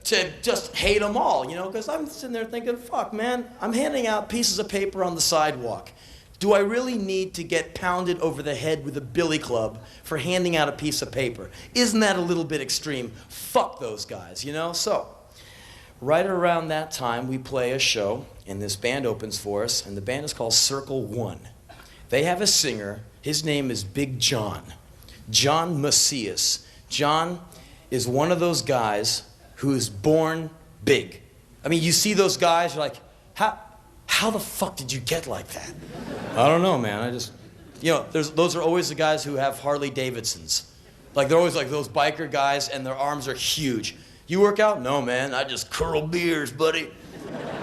to just hate them all, you know, because I'm sitting there thinking, fuck, man, I'm handing out pieces of paper on the sidewalk. Do I really need to get pounded over the head with a billy club for handing out a piece of paper? Isn't that a little bit extreme? Fuck those guys, you know? So, right around that time, we play a show, and this band opens for us, and the band is called Circle One. They have a singer. His name is Big John. John Macias. John is one of those guys who's born big. I mean, you see those guys, you're like, how the fuck did you get like that? I don't know, man. I just, you know, those are always the guys who have Harley Davidsons. Like, they're always like those biker guys, and their arms are huge. You work out? No, man. I just curl beers, buddy.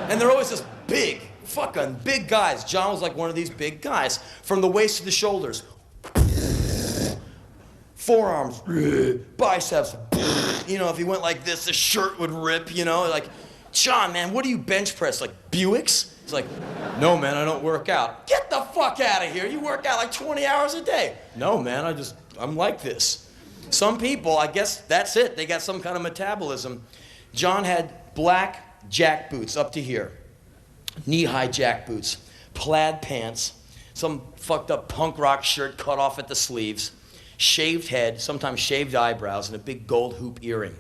And they're always just big, fucking big guys. John was like one of these big guys. From the waist to the shoulders. Forearms, biceps, you know, if he went like this, the shirt would rip, you know, like, John, man, what do you bench press, like Buicks? It's like, no, man, I don't work out. Get the fuck out of here, you work out like 20 hours a day. No, man, I'm like this. Some people, I guess that's it, they got some kind of metabolism. John had black jack boots up to here, knee-high jack boots, plaid pants, some fucked up punk rock shirt cut off at the sleeves, shaved head, sometimes shaved eyebrows, and a big gold hoop earring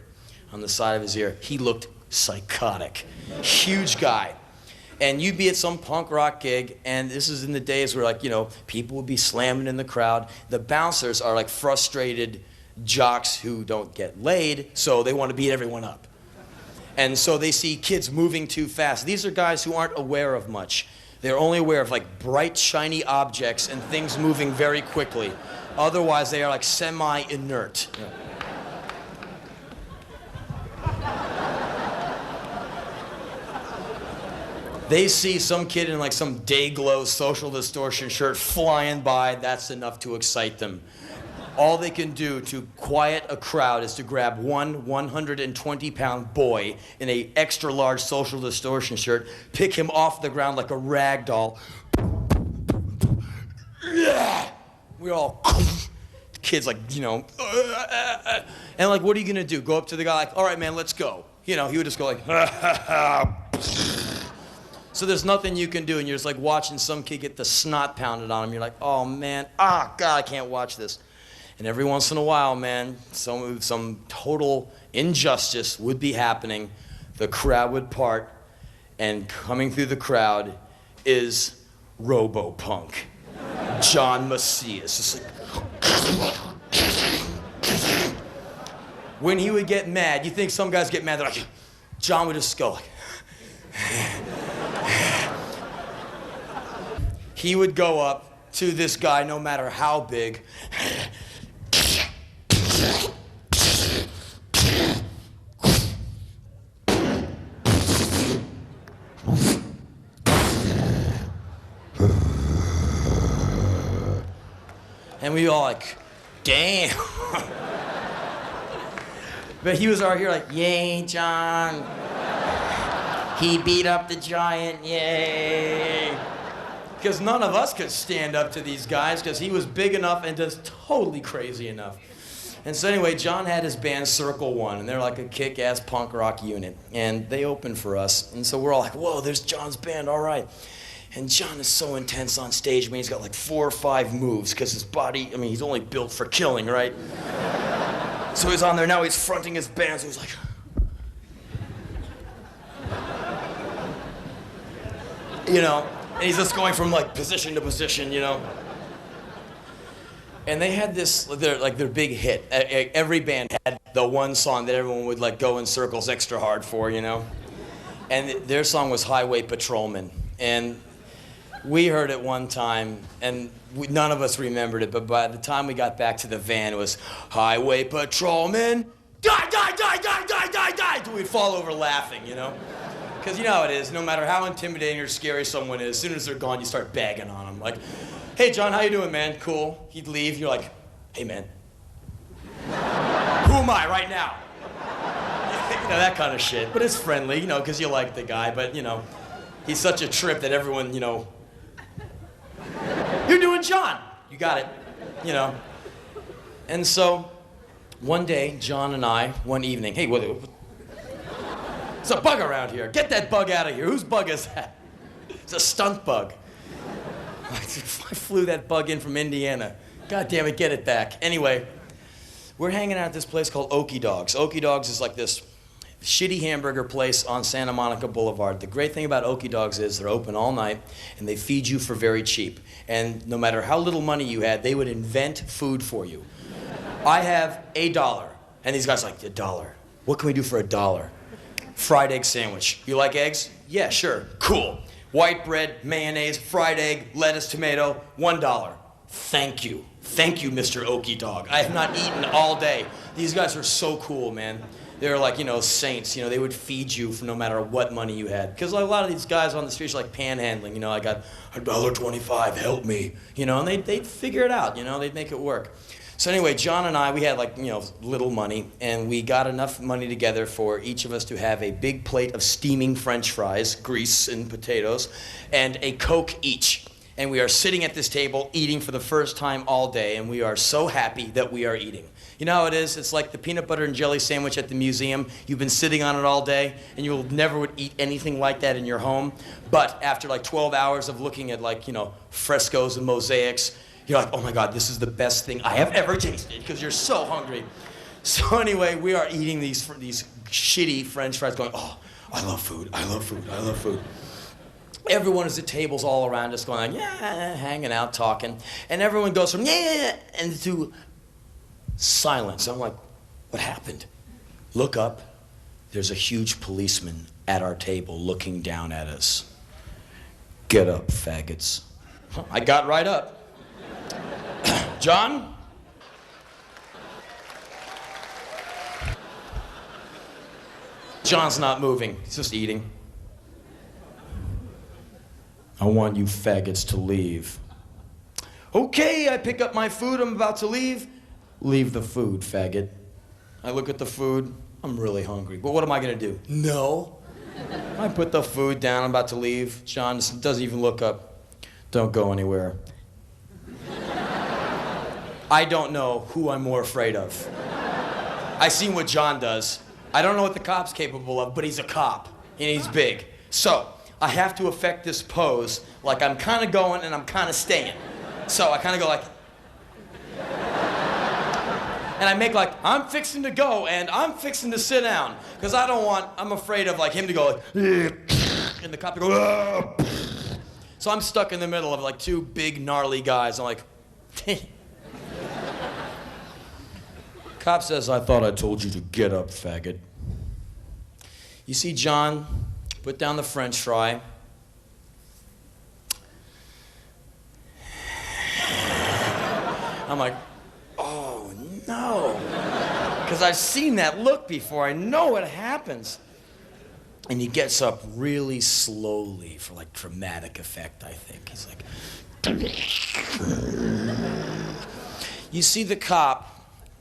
on the side of his ear. He looked psychotic. Huge guy. And you'd be at some punk rock gig, and this is in the days where, like, you know, people would be slamming in the crowd. The bouncers are like frustrated jocks who don't get laid, so they want to beat everyone up. And so they see kids moving too fast. These are guys who aren't aware of much. They're only aware of like bright, shiny objects and things moving very quickly. Otherwise, they are like semi-inert. They see some kid in like some Day-Glo Social Distortion shirt flying by, that's enough to excite them. All they can do to quiet a crowd is to grab one 120-pound boy in a extra large Social Distortion shirt, pick him off the ground like a rag doll. We're all, the kid's like, you know, and like, what are you gonna do? Go up to the guy like, all right, man, let's go. You know, he would just go like, so there's nothing you can do, and you're just like watching some kid get the snot pounded on him. You're like, oh man, God, I can't watch this. And every once in a while, man, some total injustice would be happening. The crowd would part, and coming through the crowd is Robo-Punk. John Macias. Just like, when he would get mad, you think some guys get mad, they're like, John would just go like, he would go up to this guy, no matter how big, and we all like, damn. But he was out here like, yay, John. He beat up the giant, yay. Because none of us could stand up to these guys because he was big enough and just totally crazy enough. And so anyway, John had his band Circle One, and they're like a kick-ass punk rock unit. And they opened for us. And so we're all like, whoa, there's John's band, all right. And John is so intense on stage. I mean, he's got like 4 or 5 moves because his body, I mean, he's only built for killing, right? So he's on there now, he's fronting his band, so he's like... You know, and he's just going from like position to position, you know. And they had this, their big hit. Every band had the one song that everyone would like go in circles extra hard for, you know. And their song was Highway Patrolman. And we heard it one time, and none of us remembered it, but by the time we got back to the van, it was Highway Patrolman, die, die, die, die, die, die, die, till we'd fall over laughing, you know. Because you know how it is, no matter how intimidating or scary someone is, as soon as they're gone, you start bagging on them. Like, hey, John, how you doing, man? Cool. He'd leave, you're like, hey, man. Who am I right now? You know, that kind of shit. But it's friendly, you know, because you like the guy. But, you know, he's such a trip that everyone, you know, you're doing John. You got it, you know. And so, one day, John and I, one evening, hey, there's a bug around here. Get that bug out of here. Whose bug is that? It's a stunt bug. I flew that bug in from Indiana. God damn it, get it back. Anyway, we're hanging out at this place called Okie Dogs. Okie Dogs is like this shitty hamburger place on Santa Monica Boulevard. The great thing about Okie Dogs is they're open all night and they feed you for very cheap. And no matter how little money you had, they would invent food for you. I have $1. And these guys are like, $1. What can we do for $1? Fried egg sandwich. You like eggs? Yeah, sure. Cool. White bread, mayonnaise, fried egg, lettuce, tomato, $1. Thank you. Thank you, Mr. Okie Dog. I have not eaten all day. These guys are so cool, man. They're like, you know, saints. You know, they would feed you for no matter what money you had. Because a lot of these guys on the streets are like panhandling. You know, I got $1.25, help me. You know, and they'd figure it out. You know, they'd make it work. So anyway, John and I, we had like, you know, little money, and we got enough money together for each of us to have a big plate of steaming French fries, grease and potatoes, and a Coke each. And we are sitting at this table eating for the first time all day, and we are so happy that we are eating. You know how it is? It's like the peanut butter and jelly sandwich at the museum. You've been sitting on it all day, and you never would eat anything like that in your home. But after like 12 hours of looking at like, you know, frescoes and mosaics, you're like, oh my God, this is the best thing I have ever tasted, because you're so hungry. So anyway, we are eating these shitty French fries going, oh, I love food, I love food, I love food. Everyone is at tables all around us going like, yeah, hanging out, talking. And everyone goes from yeah, and to silence. I'm like, what happened? Look up, there's a huge policeman at our table looking down at us. Get up, faggots. I got right up. John? John's not moving, he's just eating. I want you faggots to leave. Okay, I pick up my food, I'm about to leave. Leave the food, faggot. I look at the food, I'm really hungry, but what am I gonna do? No. I put the food down, I'm about to leave. John doesn't even look up. Don't go anywhere. I don't know who I'm more afraid of. I seen what John does. I don't know what the cop's capable of, but he's a cop, and he's big. So, I have to affect this pose like I'm kind of going and I'm kind of staying. So I kind of go like, and I make like, I'm fixing to go and I'm fixing to sit down. Because I'm afraid of like him to go like, and the cop to go, so I'm stuck in the middle of like 2 big gnarly guys. I'm like, cop says, I thought I told you to get up, faggot. You see John put down the French fry. I'm like, oh no. Because I've seen that look before. I know what happens. And he gets up really slowly for like dramatic effect, I think. He's like, you see the cop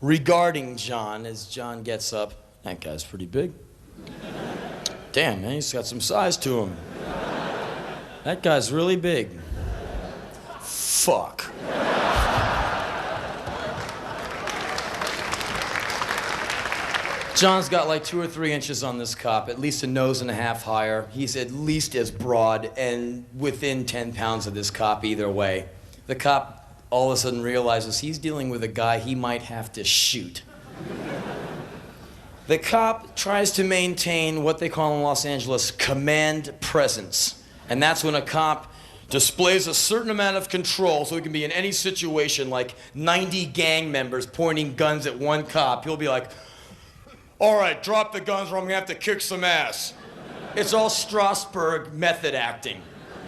regarding John as John gets up. That guy's pretty big. Damn, man, he's got some size to him. That guy's really big. Fuck. John's got like 2 or 3 inches on this cop, at least a nose and a half higher. He's at least as broad and within 10 pounds of this cop either way. The cop all of a sudden realizes he's dealing with a guy he might have to shoot. The cop tries to maintain what they call in Los Angeles command presence. And that's when a cop displays a certain amount of control so he can be in any situation, like 90 gang members pointing guns at one cop. He'll be like, all right, drop the guns or I'm gonna have to kick some ass. It's all Strasbourg method acting.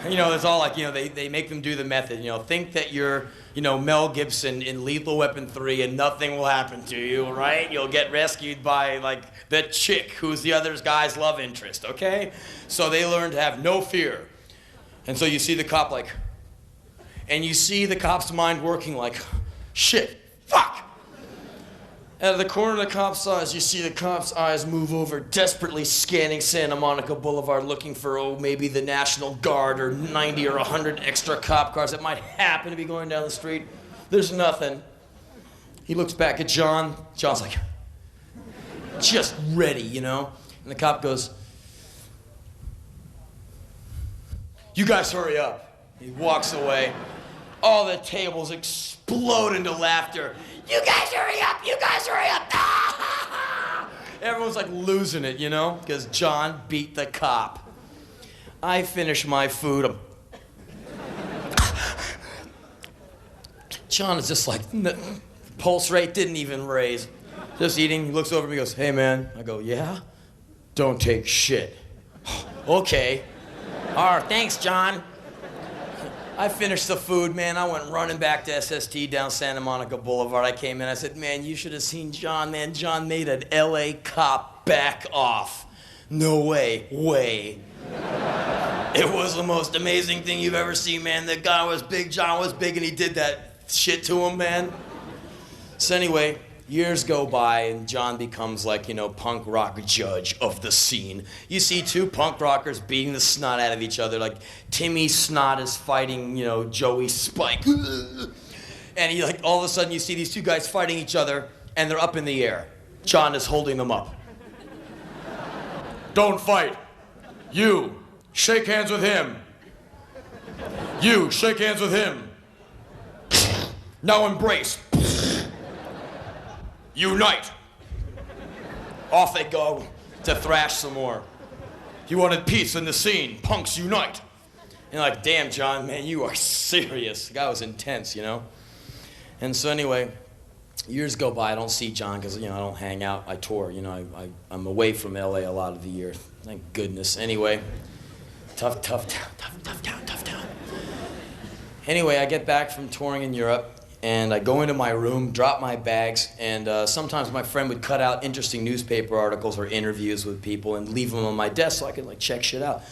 You know, it's all like, you know, they make them do the method. You know, think that you're, you know, Mel Gibson in Lethal Weapon 3 and nothing will happen to you, right? You'll get rescued by, like, the chick who's the other guy's love interest, okay? So they learn to have no fear. And so you see the cop like, and you see the cop's mind working like, shit, fuck. Out of the corner of the cop's eyes, you see the cop's eyes move over, desperately scanning Santa Monica Boulevard, looking for, oh, maybe the National Guard or 90 or 100 extra cop cars that might happen to be going down the street. There's nothing. He looks back at John. John's like, just ready, you know? And the cop goes, you guys hurry up. He walks away. All the tables explode into laughter. You guys hurry up! You guys hurry up! Everyone's like losing it, you know? Because John beat the cop. I finish my food. John is just like, pulse rate didn't even raise. Just eating. He looks over at me and goes, hey man. I go, yeah? Don't take shit. Okay. All right, thanks, John. I finished the food, man. I went running back to SST down Santa Monica Boulevard. I came in, I said, man, you should have seen John, man. John made an LA cop back off. No way, way. It was the most amazing thing you've ever seen, man. The guy was big, John was big, and he did that shit to him, man. So anyway, years go by, and John becomes like, you know, punk rock judge of the scene. You see 2 punk rockers beating the snot out of each other, like Timmy Snot is fighting, you know, Joey Spike. And he, like, all of a sudden you see these 2 guys fighting each other, and they're up in the air. John is holding them up. Don't fight. You, shake hands with him. You, shake hands with him. Now embrace. Unite. Off they go to thrash some more. You wanted peace in the scene. Punks unite. And like, damn, John, man, you are serious. The guy was intense, you know? And so anyway, years go by. I don't see John because, you know, I don't hang out. I tour, you know. I'm away from LA a lot of the year. Thank goodness. Anyway, tough town. Anyway, I get back from touring in Europe. And I go into my room, drop my bags, and sometimes my friend would cut out interesting newspaper articles or interviews with people and leave them on my desk so I could like check shit out.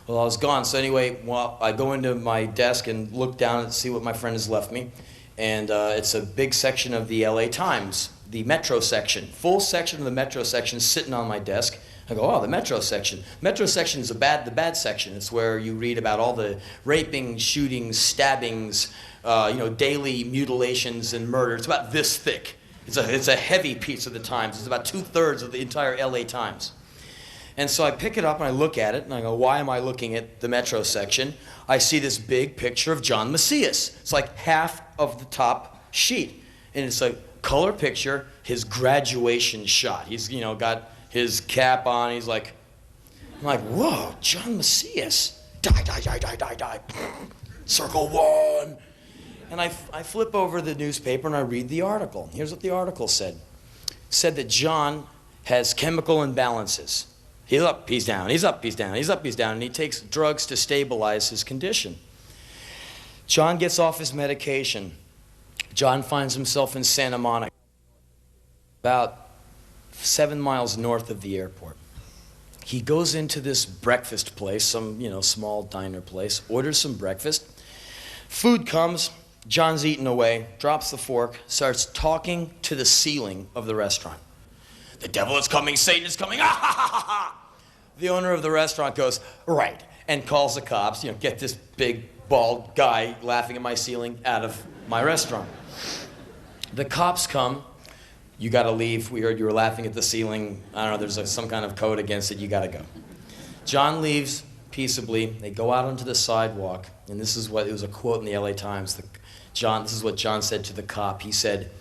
Well, I was gone. So anyway, well, I go into my desk and look down and see what my friend has left me. And it's a big section of the LA Times, the Metro section. Full section of the Metro section sitting on my desk. I go, oh, the Metro section. Metro section is the bad section. It's where you read about all the raping, shootings, stabbings, you know, daily mutilations and murder. It's about this thick. It's a heavy piece of the Times. It's about 2/3 of the entire LA Times. And so I pick it up and I look at it and I go, why am I looking at the Metro section? I see this big picture of John Macias. It's like half of the top sheet. And it's a color picture, his graduation shot. He's, you know, got his cap on. He's like, I'm like, whoa, John Macias. Die. Circle 1. And I flip over the newspaper and I read the article. Here's what the article said. It said that John has chemical imbalances. He's up, he's down, he's up, he's down, he's up, he's down, and he takes drugs to stabilize his condition. John gets off his medication. John finds himself in Santa Monica, about 7 miles north of the airport. He goes into this breakfast place, some, you know, small diner place, orders some breakfast. Food comes. John's eating away, drops the fork, starts talking to the ceiling of the restaurant. The devil is coming, Satan is coming, ah ha ha ha ha! The owner of the restaurant goes, right, and calls the cops, you know, get this big, bald guy laughing at my ceiling out of my restaurant. The cops come, You got to leave. We heard you were laughing at the ceiling. I don't know, there's some kind of code against it. You got to go. John leaves peaceably. They go out onto the sidewalk, and this is what, it was a quote in the LA Times. This is what John said to the cop. He said,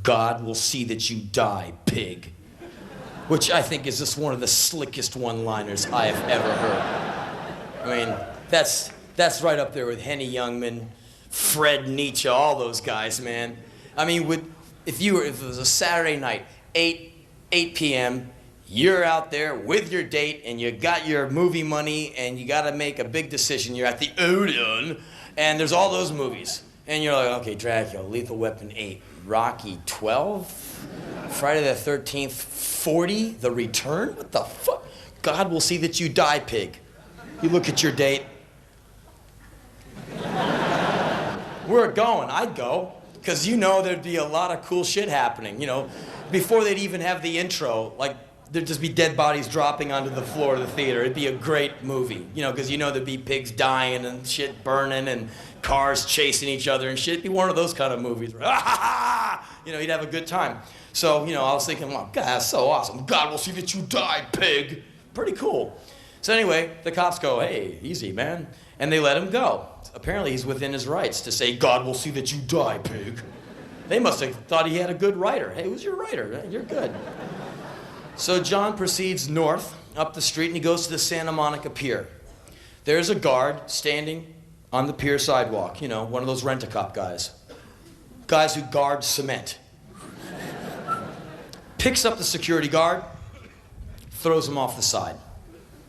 "God will see that you die, pig." Which I think is just one of the slickest one-liners I have ever heard. I mean, that's right up there with Henny Youngman, Fred Nietzsche, all those guys, man. I mean, if it was a Saturday night, 8 p.m., you're out there with your date, and you got your movie money, and you got to make a big decision. You're at the Odeon, and there's all those movies. And you're like, okay, Dracula, Lethal Weapon 8, Rocky 12, Friday the 13th, 40, The Return? What the fuck? God will see that you die, pig. You look at your date. We're going. I'd go. Because you know there'd be a lot of cool shit happening, you know. Before they'd even have the intro, like, there'd just be dead bodies dropping onto the floor of the theater. It'd be a great movie, you know, because you know there'd be pigs dying and shit burning and cars chasing each other and shit. It'd be one of those kind of movies. Where, you know, you'd have a good time. So, you know, I was thinking, well, God, that's so awesome. God will see that you die, pig. Pretty cool. So anyway, the cops go, hey, easy, man. And they let him go. Apparently he's within his rights to say, God will see that you die, pig. They must have thought he had a good writer. Hey, who's your writer? You're good. So John proceeds north up the street and he goes to the Santa Monica Pier. There's a guard standing on the pier sidewalk, you know, one of those rent-a-cop guys. Guys who guard cement. Picks up the security guard, throws him off the side,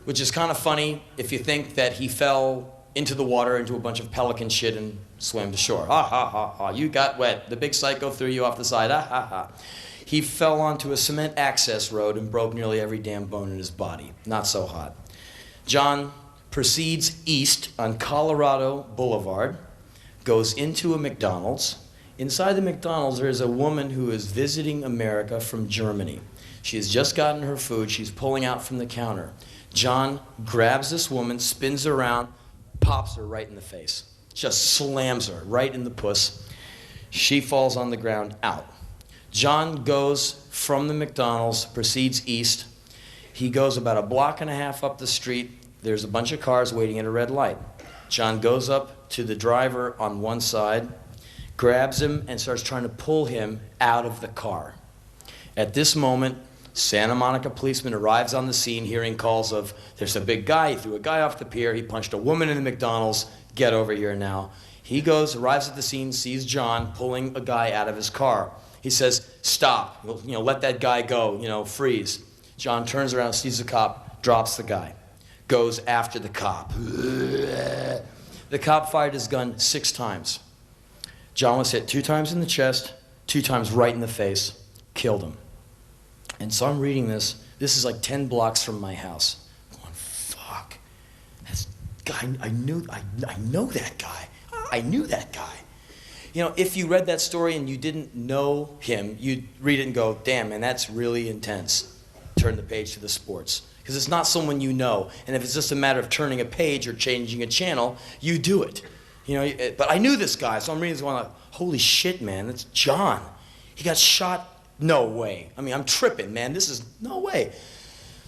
which is kind of funny if you think that he fell into the water, into a bunch of pelican shit and swam to shore. Ha, ha, ha, ha, you got wet. The big psycho threw you off the side, ha, ha, ha. He fell onto a cement access road and broke nearly every damn bone in his body. Not so hot. John proceeds east on Colorado Boulevard, goes into a McDonald's. Inside the McDonald's, there is a woman who is visiting America from Germany. She has just gotten her food. She's pulling out from the counter. John grabs this woman, spins her around, pops her right in the face. Just slams her right in the puss. She falls on the ground, out. John goes from the McDonald's, proceeds east. He goes about a block and a half up the street. There's a bunch of cars waiting at a red light. John goes up to the driver on one side, grabs him, and starts trying to pull him out of the car. At this moment, Santa Monica policeman arrives on the scene, hearing calls of, there's a big guy, he threw a guy off the pier, he punched a woman in the McDonald's, get over here now. He goes, arrives at the scene, sees John pulling a guy out of his car. He says, stop, you know, let that guy go, you know, freeze. John turns around, sees the cop, drops the guy, goes after the cop. The cop fired his gun 6 times. John was hit 2 times in the chest, 2 times right in the face, killed him. And so I'm reading this. This is like 10 blocks from my house. I'm going, fuck. That's guy. I know that guy. I knew that guy. You know, if you read that story and you didn't know him, you'd read it and go, damn, man, that's really intense. Turn the page to the sports. Because it's not someone you know. And if it's just a matter of turning a page or changing a channel, you do it. You know, but I knew this guy, so I'm reading this one like, holy shit, man, that's John. He got shot. No way. I mean, I'm tripping, man. This is no way.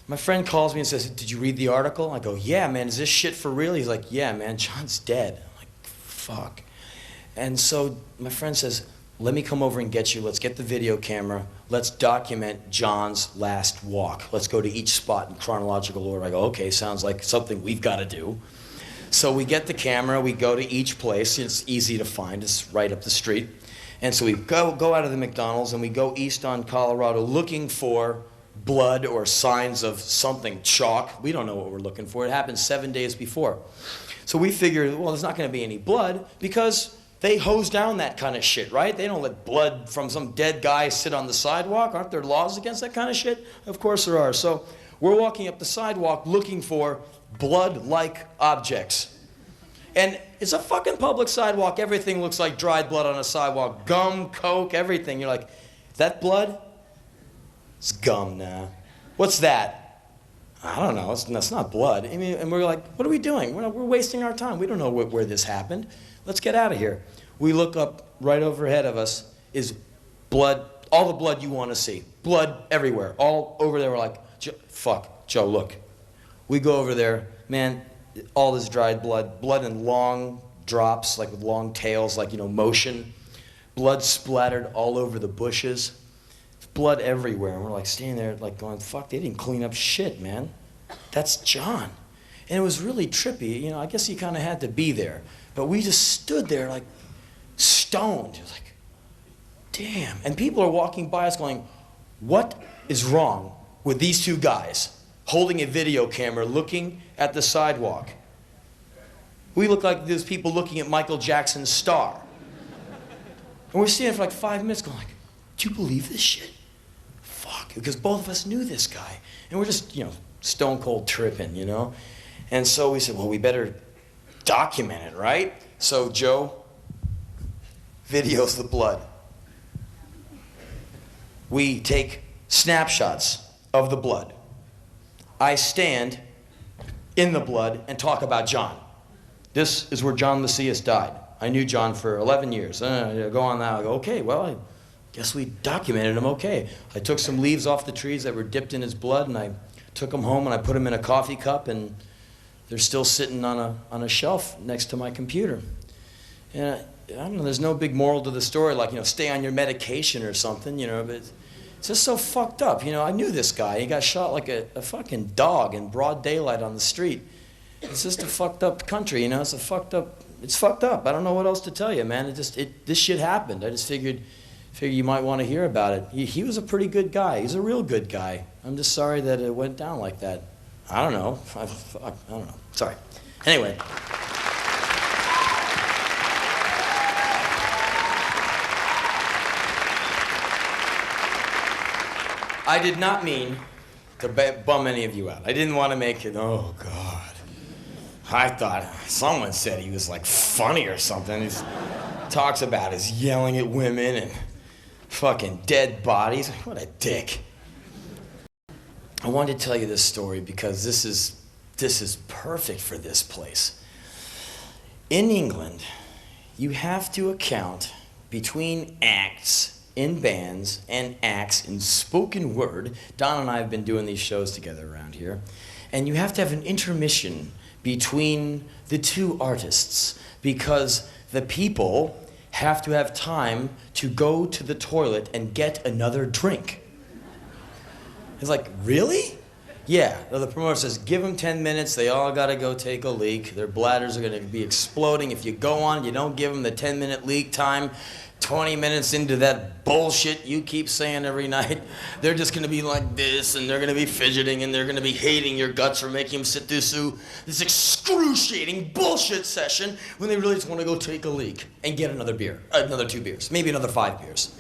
My friend calls me and says, did you read the article? I go, yeah, man. Is this shit for real? He's like, yeah, man. John's dead. I'm like, fuck. And so my friend says, let me come over and get you. Let's get the video camera. Let's document John's last walk. Let's go to each spot in chronological order. I go, okay, sounds like something we've got to do. So we get the camera. We go to each place. It's easy to find. It's right up the street. And so we go out of the McDonald's and we go east on Colorado looking for blood or signs of something, chalk. We don't know what we're looking for. It happened 7 days before. So we figured, well, there's not going to be any blood because they hose down that kind of shit, right? They don't let blood from some dead guy sit on the sidewalk. Aren't there laws against that kind of shit? Of course there are. So we're walking up the sidewalk looking for blood-like objects. And it's a fucking public sidewalk. Everything looks like dried blood on a sidewalk. Gum, Coke, everything. You're like, that blood? It's gum now. What's that? I don't know. That's not blood. I mean, and we're like, what are we doing? We're wasting our time. We don't know where this happened. Let's get out of here. We look up right overhead of us is blood all the blood you want to see. Blood everywhere, all over there. We're like, fuck, Joe, look. We go over there, man, all this dried blood in long drops, like with long tails, like, motion. Blood splattered all over the bushes. Blood everywhere. And we're like standing there like going, fuck, they didn't clean up shit, man. That's John. And it was really trippy. I guess you kind of had to be there. But we just stood there like stoned. It was like, damn. And people are walking by us going, what is wrong with these two guys holding a video camera looking at the sidewalk? We look like those people looking at Michael Jackson's Star. And we're standing for like 5 minutes going like, do you believe this shit? Fuck, because both of us knew this guy. And we're just, stone cold tripping, And so we said, well, we better document it, right? So Joe videos the blood. We take snapshots of the blood. I stand in the blood and talk about John. This is where John Macias died. I knew John for 11 years. Go on now. I go, okay, well, I guess we documented him okay. I took some leaves off the trees that were dipped in his blood, and I took them home and I put them in a coffee cup, and they're still sitting on a shelf next to my computer. And I don't know, there's no big moral to the story, like, stay on your medication or something, but it's just so fucked up. I knew this guy. He got shot like a fucking dog in broad daylight on the street. It's just a fucked up country, it's fucked up. I don't know what else to tell you, man. This shit happened. I just figured you might want to hear about it. He was a pretty good guy. He's a real good guy. I'm just sorry that it went down like that. I don't know. I don't know. Sorry. Anyway. I did not mean to bum any of you out. I didn't want to make it, oh, God. I thought someone said he was like funny or something. He talks about his yelling at women and fucking dead bodies. What a dick. I wanted to tell you this story because this is perfect for this place. In England, you have to account between acts in bands and acts in spoken word. Don and I have been doing these shows together around here. And you have to have an intermission between the two artists because the people have to have time to go to the toilet and get another drink. It's like, really? Yeah, the promoter says, give them 10 minutes, they all gotta go take a leak. Their bladders are gonna be exploding. If you go on, you don't give them the 10-minute leak time, 20 minutes into that bullshit you keep saying every night, they're just gonna be like this, and they're gonna be fidgeting, and they're gonna be hating your guts for making them sit through this excruciating bullshit session when they really just wanna go take a leak and get another beer, another 2 beers, maybe another 5 beers.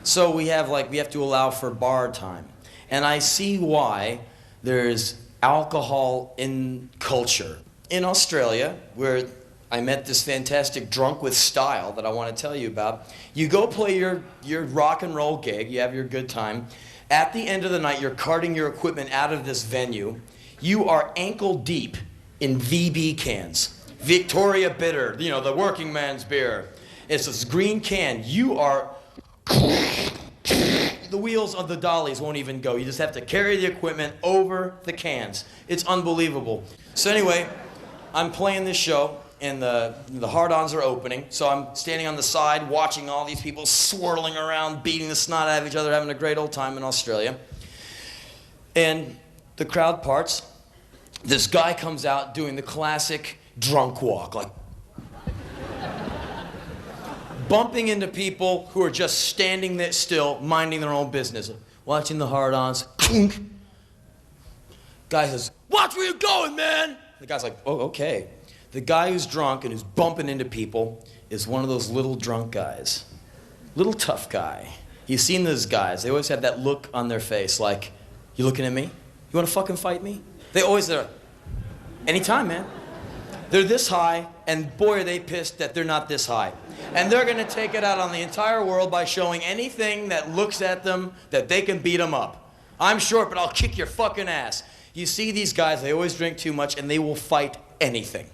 So we have to allow for bar time. And I see why there's alcohol in culture. In Australia, where I met this fantastic drunk with style that I want to tell you about, you go play your rock and roll gig, you have your good time. At the end of the night, you're carting your equipment out of this venue. You are ankle deep in VB cans. Victoria Bitter, the working man's beer. It's this green can. You are... The wheels of the dollies won't even go. You just have to carry the equipment over the cans. It's unbelievable. So anyway, I'm playing this show, and the hard-ons are opening. So I'm standing on the side watching all these people swirling around, beating the snot out of each other, having a great old time in Australia. And the crowd parts. This guy comes out doing the classic drunk walk, like bumping into people who are just standing there still, minding their own business, watching the hard-ons. Guy says, watch where you're going, man! The guy's like, oh, okay. The guy who's drunk and who's bumping into people is one of those little drunk guys. Little tough guy. You've seen those guys. They always have that look on their face like, you looking at me? You want to fucking fight me? They always are. Anytime, man. They're this high, and boy, are they pissed that they're not this high. And they're going to take it out on the entire world by showing anything that looks at them that they can beat them up. I'm short, but I'll kick your fucking ass. You see these guys, they always drink too much, and they will fight anything.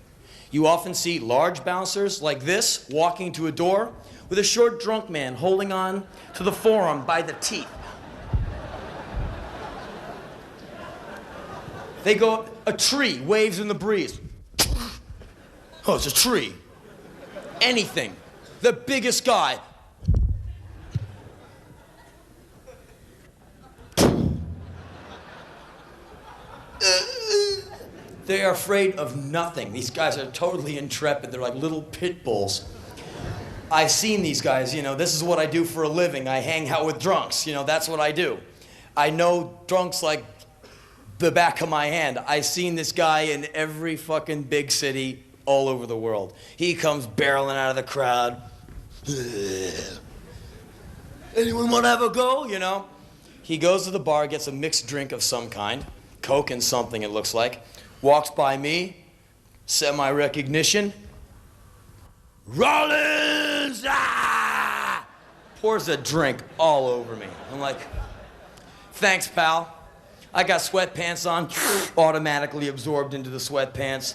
You often see large bouncers like this walking to a door with a short drunk man holding on to the forearm by the teeth. They go, a tree waves in the breeze. Oh, it's a tree. Anything. The biggest guy. They are afraid of nothing. These guys are totally intrepid. They're like little pit bulls. I've seen these guys, you know, this is what I do for a living. I hang out with drunks, you know, that's what I do. I know drunks like the back of my hand. I've seen this guy in every fucking big city all over the world. He comes barreling out of the crowd. Anyone want to have a go, you know? He goes to the bar, gets a mixed drink of some kind, Coke and something it looks like, walks by me, semi-recognition. Rollins! Ah! Pours a drink all over me. I'm like, thanks, pal. I got sweatpants on, automatically absorbed into the sweatpants.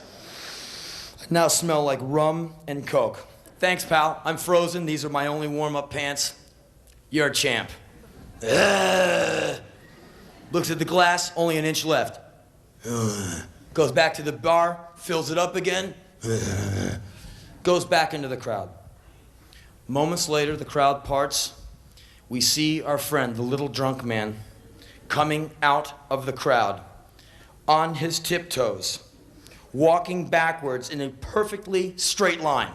I now smell like rum and Coke. Thanks, pal. I'm frozen. These are my only warm-up pants. You're a champ. Looks at the glass, only an inch left. Goes back to the bar, fills it up again. Goes back into the crowd. Moments later, the crowd parts. We see our friend, the little drunk man, coming out of the crowd on his tiptoes, walking backwards in a perfectly straight line.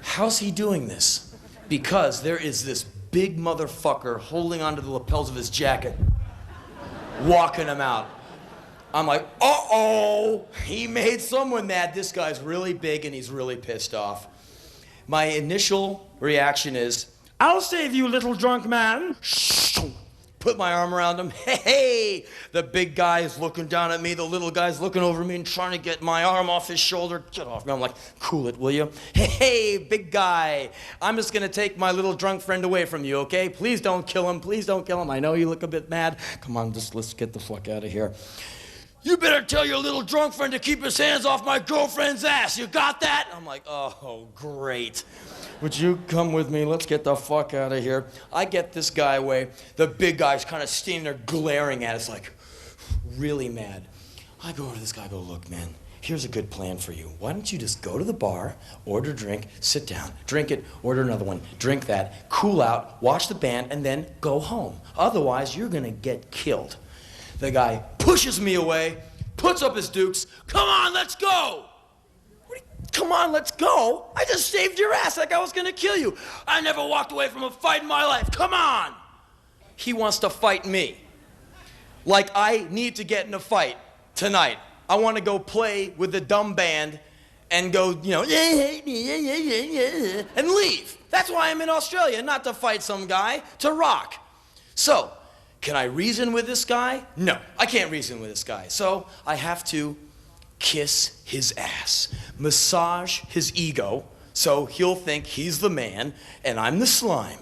How's he doing this? Because there is this big motherfucker holding onto the lapels of his jacket, walking him out. I'm like, uh-oh, he made someone mad. This guy's really big and he's really pissed off. My initial reaction is, I'll save you, little drunk man. Put my arm around him. Hey, the big guy is looking down at me. The little guy's looking over me and trying to get my arm off his shoulder. Get off me. I'm like, cool it, will you? Hey, big guy. I'm just going to take my little drunk friend away from you, okay? Please don't kill him. Please don't kill him. I know you look a bit mad. Come on, let's get the fuck out of here. You better tell your little drunk friend to keep his hands off my girlfriend's ass. You got that? I'm like, oh, great. Would you come with me? Let's get the fuck out of here. I get this guy away. The big guy's kind of standing there glaring at us like, really mad. I go over to this guy, I go, look, man, here's a good plan for you. Why don't you just go to the bar, order a drink, sit down, drink it, order another one, drink that, cool out, watch the band, and then go home. Otherwise, you're gonna get killed. The guy pushes me away, puts up his dukes. Come on, let's go! Come on, let's go. I just saved your ass like I was gonna kill you. I never walked away from a fight in my life. Come on. He wants to fight me. Like I need to get in a fight tonight. I want to go play with the dumb band and go, you know, and leave. That's why I'm in Australia, not to fight some guy, to rock. So, can I reason with this guy? No, I can't reason with this guy. So, I have to kiss his ass, massage his ego, so he'll think he's the man and I'm the slime.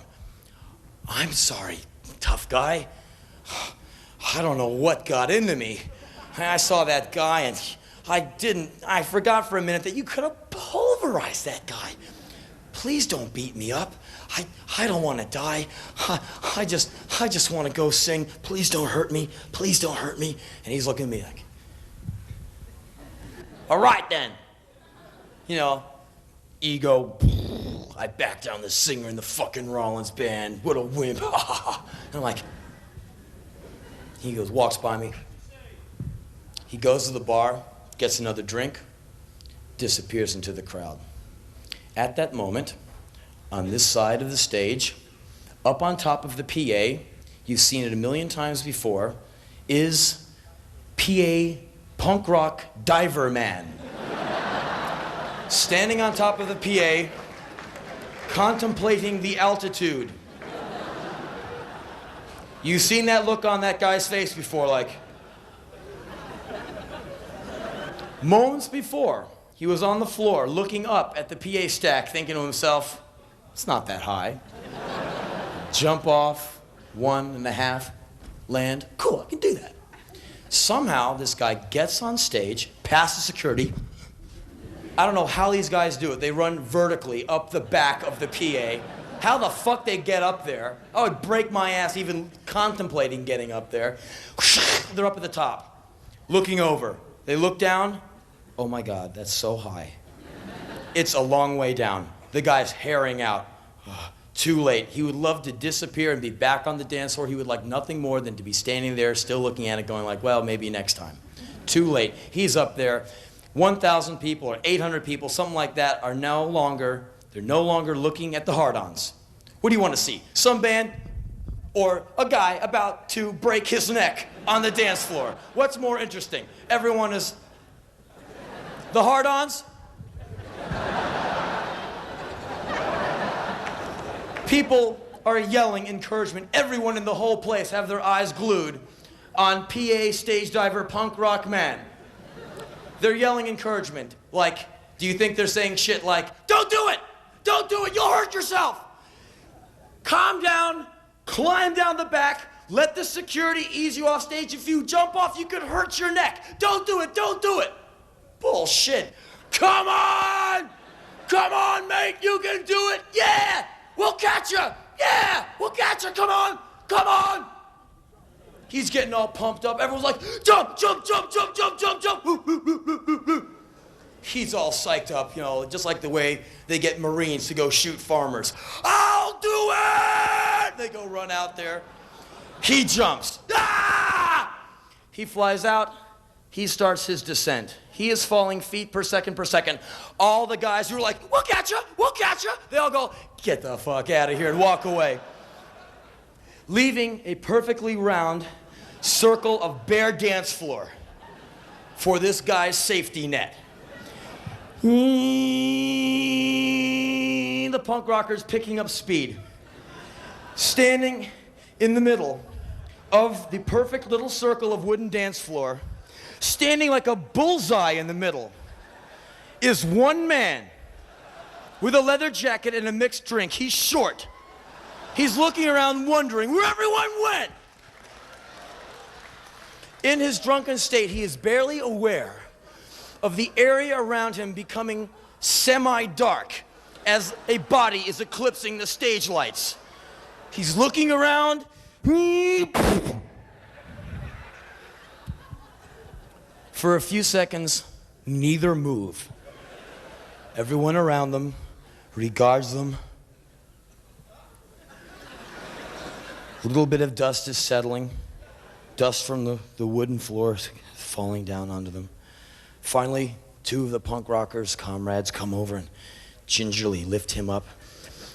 I'm sorry, tough guy. I don't know what got into me. I saw that guy and I forgot for a minute that you could have pulverized that guy. Please don't beat me up. I don't want to die. I just want to go sing. Please don't hurt me. Please don't hurt me. And he's looking at me like, all right then. You know, ego. I backed down the singer in the fucking Rollins band. What a wimp. And I'm like, he goes, walks by me. He goes to the bar, gets another drink, disappears into the crowd. At that moment, on this side of the stage, up on top of the PA, you've seen it a million times before, is PA punk rock diver man. Standing on top of the PA, contemplating the altitude. You've seen that look on that guy's face before, like. Moments before, he was on the floor looking up at the PA stack, thinking to himself, it's not that high. Jump off, 1.5, land, cool, I can do that. Somehow, this guy gets on stage, passes security, I don't know how these guys do it. They run vertically up the back of the PA. How the fuck they get up there? I would break my ass even contemplating getting up there. They're up at the top, looking over. They look down. Oh my God, that's so high. It's a long way down. The guy's herring out. Too late. He would love to disappear and be back on the dance floor. He would like nothing more than to be standing there still looking at it going like, well, maybe next time. Too late. He's up there. 1,000 people or 800 people, something like that, they're no longer looking at the hard-ons. What do you want to see? Some band or a guy about to break his neck on the dance floor? What's more interesting? Everyone is... The hard-ons? People are yelling encouragement. Everyone in the whole place have their eyes glued on PA stage diver punk rock man. They're yelling encouragement. Like, do you think they're saying shit like, don't do it! Don't do it! You'll hurt yourself! Calm down, climb down the back, let the security ease you off stage. If you jump off, you could hurt your neck. Don't do it, don't do it. Bullshit. Come on! Come on, mate, you can do it! Yeah! We'll catch you! Yeah! We'll catch you! Come on! Come on! He's getting all pumped up. Everyone's like, jump, jump, jump, jump, jump, jump, jump. He's all psyched up, you know, just like the way they get Marines to go shoot farmers. I'll do it! They go run out there. He jumps. Ah! He flies out. He starts his descent. He is falling feet per second per second. All the guys who are like, we'll catch you, they all go, get the fuck out of here and walk away. Leaving a perfectly round circle of bare dance floor for this guy's safety net. The punk rocker's picking up speed. Standing in the middle of the perfect little circle of wooden dance floor, standing like a bullseye in the middle, is one man with a leather jacket and a mixed drink. He's short. He's looking around wondering where everyone went. In his drunken state, he is barely aware of the area around him becoming semi-dark as a body is eclipsing the stage lights. He's looking around. For a few seconds, neither move. Everyone around them regards them. A little bit of dust is settling. Dust from the wooden floors falling down onto them. Finally, two of the punk rockers' comrades come over and gingerly lift him up,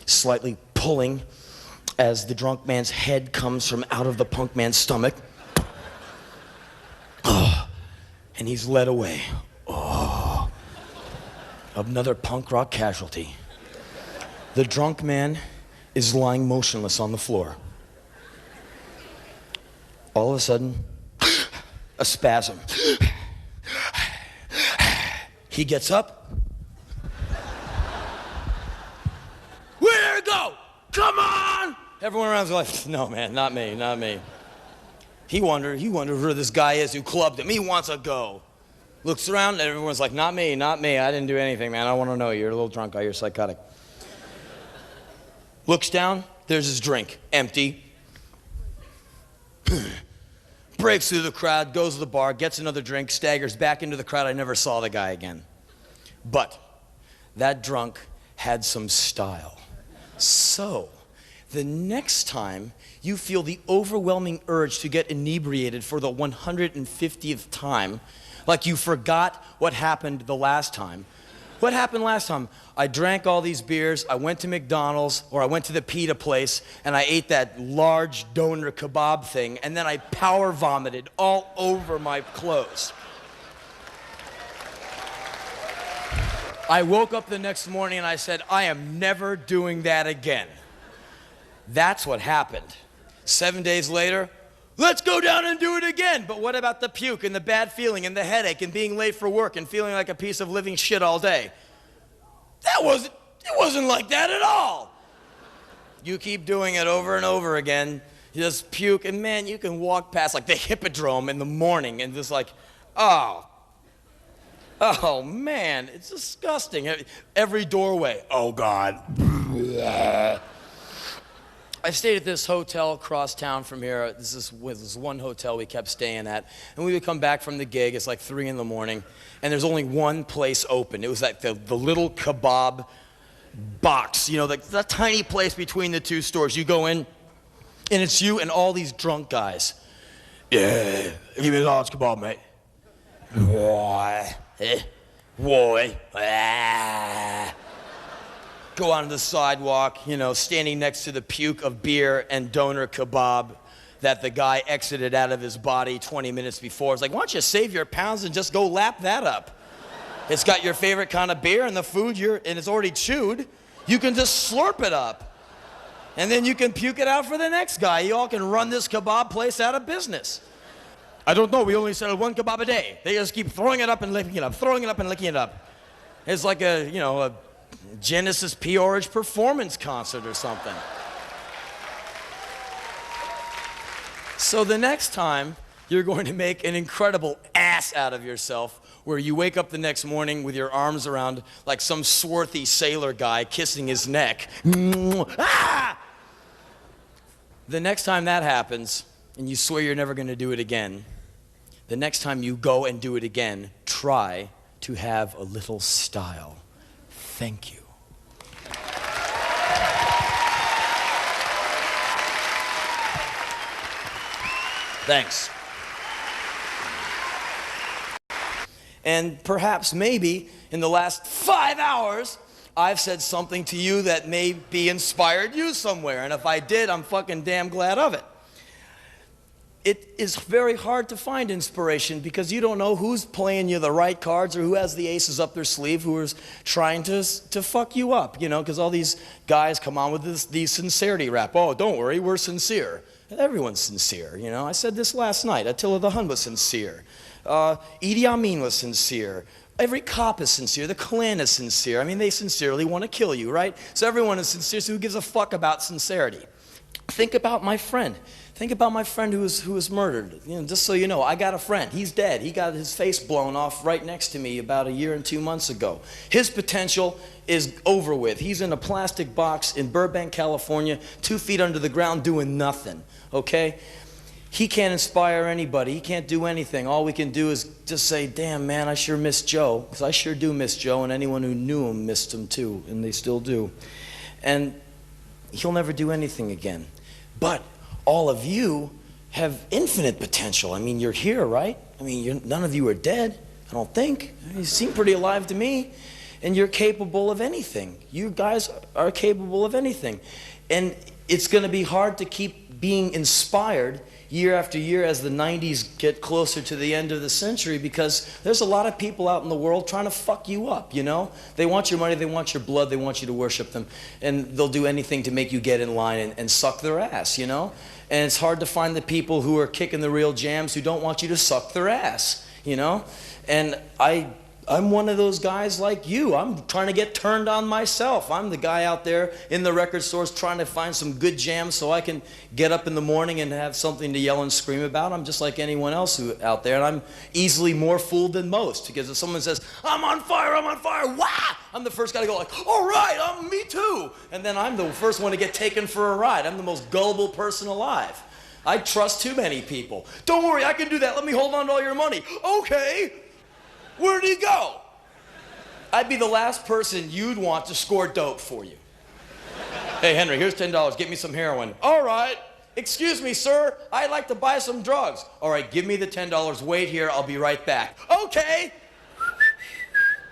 slightly pulling as the drunk man's head comes from out of the punk man's stomach. Oh, and he's led away. Oh, another punk rock casualty. The drunk man is lying motionless on the floor. All of a sudden, a spasm. He gets up. Where'd it go? Come on! Everyone around's like, no, man, not me, not me. He wondered where this guy is who clubbed him. He wants to go. Looks around, and everyone's like, not me, not me. I didn't do anything, man. I want to know. You're a little drunk guy. You're psychotic. Looks down. There's his drink. Empty. Breaks through the crowd, goes to the bar, gets another drink, staggers back into the crowd. I never saw the guy again. But that drunk had some style. So, the next time you feel the overwhelming urge to get inebriated for the 150th time, like you forgot what happened the last time. What happened last time? I drank all these beers, I went to McDonald's, or I went to the pita place, and I ate that large doner kebab thing, and then I power vomited all over my clothes. I woke up the next morning and I said, I am never doing that again. That's what happened. 7 days later, let's go down and do it again. But what about the puke and the bad feeling and the headache and being late for work and feeling like a piece of living shit all day? It wasn't like that at all. You keep doing it over and over again. You just puke, and man, you can walk past like the Hippodrome in the morning and just like, oh, Oh, man, it's disgusting. Every doorway, oh, God. I stayed at this hotel across town from here. This one hotel we kept staying at. And we would come back from the gig. It's like 3 in the morning. And there's only one place open. It was like the little kebab box. You know, the tiny place between the two stores. You go in, and it's you and all these drunk guys. Yeah, give me a large kebab, mate. Why? Why? Go onto the sidewalk, you know, standing next to the puke of beer and doner kebab that the guy exited out of his body 20 minutes before. It's like, why don't you save your pounds and just go lap that up? It's got your favorite kind of beer and the food and it's already chewed. You can just slurp it up. And then you can puke it out for the next guy. You all can run this kebab place out of business. I don't know, we only sell one kebab a day. They just keep throwing it up and licking it up, throwing it up and licking it up. It's like a Genesis P-Orage performance concert or something. So the next time you're going to make an incredible ass out of yourself where you wake up the next morning with your arms around like some swarthy sailor guy kissing his neck. Ah! The next time that happens and you swear you're never going to do it again, the next time you go and do it again, try to have a little style. Thank you. Thanks. And perhaps, maybe, in the last 5 hours, I've said something to you that maybe inspired you somewhere. And if I did, I'm fucking damn glad of it. It is very hard to find inspiration because you don't know who's playing you the right cards or who has the aces up their sleeve, who is trying to fuck you up, you know, because all these guys come on with these sincerity rap. Oh, don't worry, we're sincere. Everyone's sincere, you know. I said this last night. Attila the Hun was sincere. Idi Amin was sincere. Every cop is sincere. The Klan is sincere. I mean, they sincerely want to kill you, right? So everyone is sincere, so who gives a fuck about sincerity? Think about my friend. Think about my friend who was murdered. You know, just so you know, I got a friend. He's dead. He got his face blown off right next to me about 1 year and 2 months ago. His potential is over with. He's in a plastic box in Burbank, California, 2 feet under the ground doing nothing, okay? He can't inspire anybody. He can't do anything. All we can do is just say, damn, man, I sure miss Joe, because I sure do miss Joe, and anyone who knew him missed him too, and they still do. And he'll never do anything again. But all of you have infinite potential. I mean, you're here, right? I mean, none of you are dead, I don't think. You seem pretty alive to me. And you're capable of anything. You guys are capable of anything. And it's going to be hard to keep being inspired year after year as the 90s get closer to the end of the century, because there's a lot of people out in the world trying to fuck you up, you know? They want your money, they want your blood, they want you to worship them, and they'll do anything to make you get in line and suck their ass, you know? And it's hard to find the people who are kicking the real jams who don't want you to suck their ass, you know? And I'm one of those guys like you. I'm trying to get turned on myself. I'm the guy out there in the record stores trying to find some good jams so I can get up in the morning and have something to yell and scream about. I'm just like anyone else out there, and I'm easily more fooled than most, because if someone says, I'm on fire, wah! I'm the first guy to go like, all right, me too. And then I'm the first one to get taken for a ride. I'm the most gullible person alive. I trust too many people. Don't worry, I can do that. Let me hold on to all your money. Okay. Where'd he go? I'd be the last person you'd want to score dope for you. Hey, Henry, here's $10. Get me some heroin. All right. Excuse me, sir. I'd like to buy some drugs. All right, give me the $10. Wait here. I'll be right back. Okay.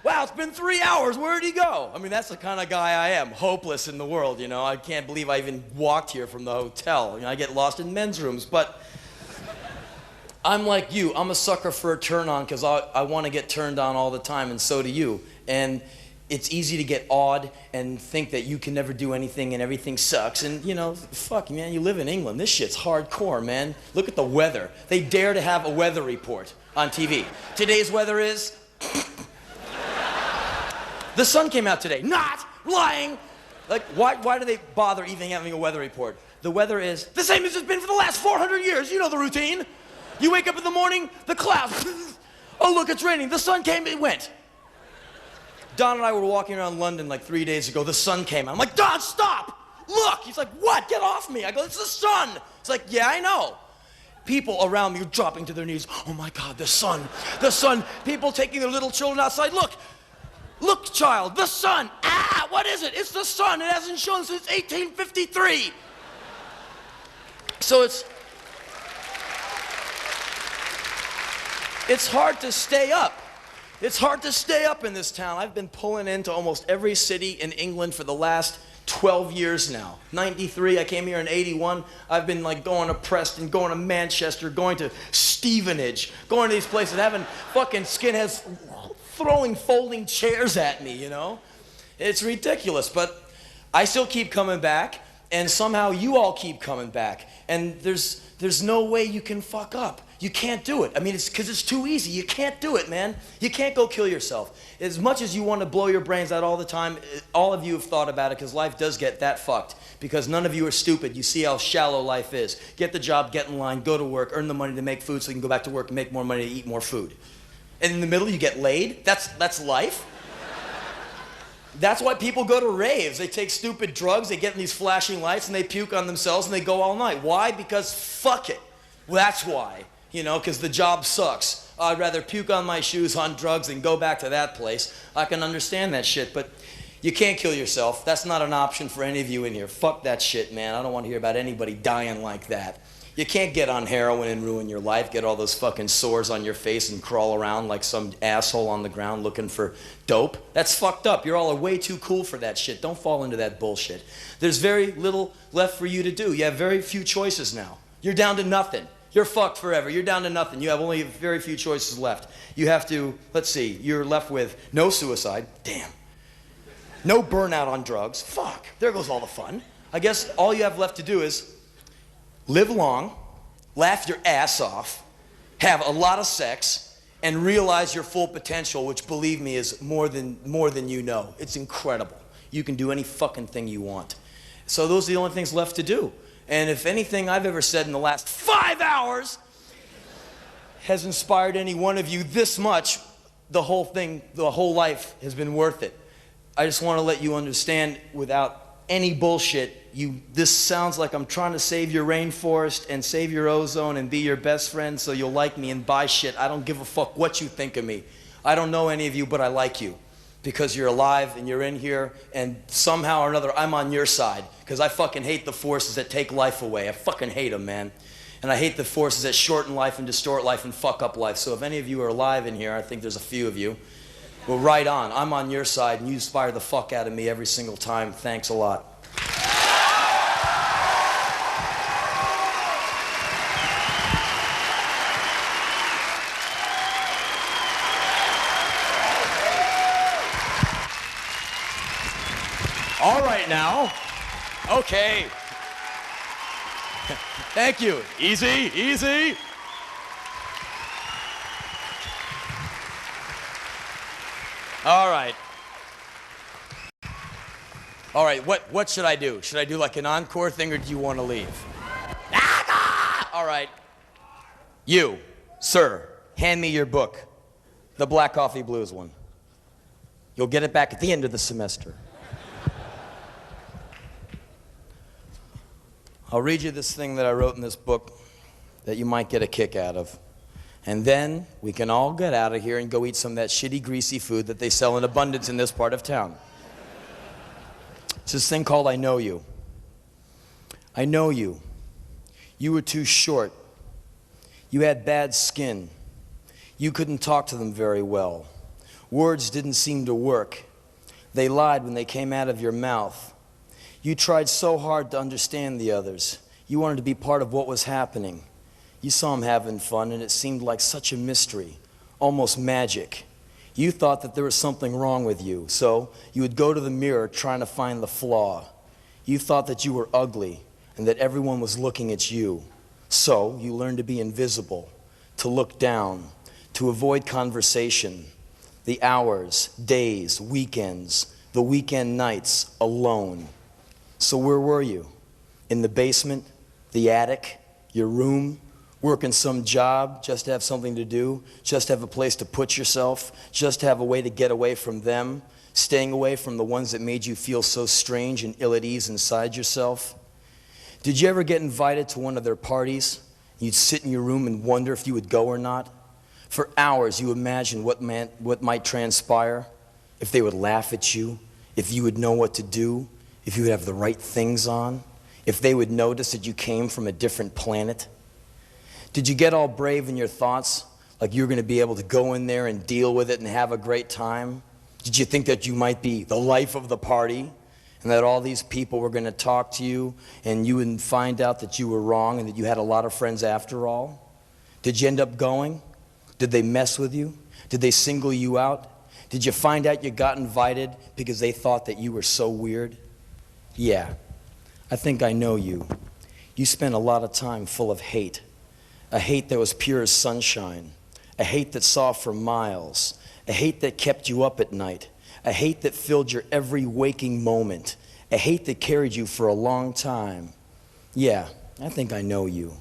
Wow, it's been 3 hours. Where'd he go? I mean, that's the kind of guy I am. Hopeless in the world, you know. I can't believe I even walked here from the hotel. You know, I get lost in men's rooms, but I'm like you. I'm a sucker for a turn on because I want to get turned on all the time, and so do you. And it's easy to get awed and think that you can never do anything and everything sucks. And, you know, fuck, man, you live in England. This shit's hardcore, man. Look at the weather. They dare to have a weather report on TV. Today's weather is... The sun came out today. Not lying. Like, why do they bother even having a weather report? The weather is the same as it's been for the last 400 years. You know the routine. You wake up in the morning, the clouds. Oh, look, it's raining. The sun came, it went. Don and I were walking around London like 3 days ago. The sun came out. I'm like, Don, stop! Look! He's like, what? Get off me. I go, it's the sun. It's like, yeah, I know. People around me are dropping to their knees. Oh my God, the sun, the sun. People taking their little children outside. Look, look, child, the sun. Ah, what is it? It's the sun. It hasn't shone since 1853. So it's hard to stay up. It's hard to stay up in this town. I've been pulling into almost every city in England for the last 12 years now. 93, I came here in 81. I've been like going to Preston, going to Manchester, going to Stevenage, going to these places, having fucking skinheads throwing folding chairs at me, you know? It's ridiculous, but I still keep coming back, and somehow you all keep coming back, and there's no way you can fuck up. You can't do it. I mean, it's because it's too easy. You can't do it, man. You can't go kill yourself. As much as you want to blow your brains out all the time, all of you have thought about it because life does get that fucked. Because none of you are stupid. You see how shallow life is. Get the job, get in line, go to work, earn the money to make food so you can go back to work and make more money to eat more food. And in the middle, you get laid. That's life. That's why people go to raves. They take stupid drugs, they get in these flashing lights, and they puke on themselves, and they go all night. Why? Because fuck it. Well, that's why. You know, because the job sucks. I'd rather puke on my shoes on drugs than go back to that place. I can understand that shit, but you can't kill yourself. That's not an option for any of you in here. Fuck that shit, man. I don't want to hear about anybody dying like that. You can't get on heroin and ruin your life, get all those fucking sores on your face and crawl around like some asshole on the ground looking for dope. That's fucked up. You're all way too cool for that shit. Don't fall into that bullshit. There's very little left for you to do. You have very few choices now. You're down to nothing. You're fucked forever. You're down to nothing. You have only very few choices left. You have to, let's see, you're left with no suicide. Damn. No burnout on drugs. Fuck. There goes all the fun. I guess all you have left to do is live long, laugh your ass off, have a lot of sex, and realize your full potential, which, believe me, is more than you know. It's incredible. You can do any fucking thing you want. So those are the only things left to do. And if anything I've ever said in the last 5 hours has inspired any one of you this much, the whole thing, the whole life has been worth it. I just want to let you understand without any bullshit, this sounds like I'm trying to save your rainforest and save your ozone and be your best friend so you'll like me and buy shit. I don't give a fuck what you think of me. I don't know any of you, but I like you. Because you're alive and you're in here, and somehow or another I'm on your side, because I fucking hate the forces that take life away. I fucking hate them, man. And I hate the forces that shorten life and distort life and fuck up life. So if any of you are alive in here, I think there's a few of you, well, right on. I'm on your side, and you inspire the fuck out of me every single time. Thanks a lot. All right now. Okay. Thank you. Easy, easy. All right. All right, what should I do? Should I do like an encore thing, or do you want to leave? All right. You, sir, hand me your book, the Black Coffee Blues one. You'll get it back at the end of the semester. I'll read you this thing that I wrote in this book that you might get a kick out of. And then we can all get out of here and go eat some of that shitty, greasy food that they sell in abundance in this part of town. It's this thing called I Know You. I know you. You were too short. You had bad skin. You couldn't talk to them very well. Words didn't seem to work. They lied when they came out of your mouth. You tried so hard to understand the others. You wanted to be part of what was happening. You saw them having fun, and it seemed like such a mystery, almost magic. You thought that there was something wrong with you, so you would go to the mirror trying to find the flaw. You thought that you were ugly and that everyone was looking at you. So you learned to be invisible, to look down, to avoid conversation, the hours, days, weekends, the weekend nights alone. So where were you? In the basement? The attic? Your room? Working some job just to have something to do, just to have a place to put yourself, just to have a way to get away from them, staying away from the ones that made you feel so strange and ill at ease inside yourself? Did you ever get invited to one of their parties? You'd sit in your room and wonder if you would go or not. For hours you imagined what might transpire, if they would laugh at you, if you would know what to do, if you would have the right things on, if they would notice that you came from a different planet. Did you get all brave in your thoughts, like you were going to be able to go in there and deal with it and have a great time? Did you think that you might be the life of the party and that all these people were going to talk to you and you would find out that you were wrong and that you had a lot of friends after all? Did you end up going? Did they mess with you? Did they single you out? Did you find out you got invited because they thought that you were so weird? Yeah, I think I know you. You spent a lot of time full of hate. A hate that was pure as sunshine. A hate that saw for miles. A hate that kept you up at night. A hate that filled your every waking moment. A hate that carried you for a long time. Yeah, I think I know you.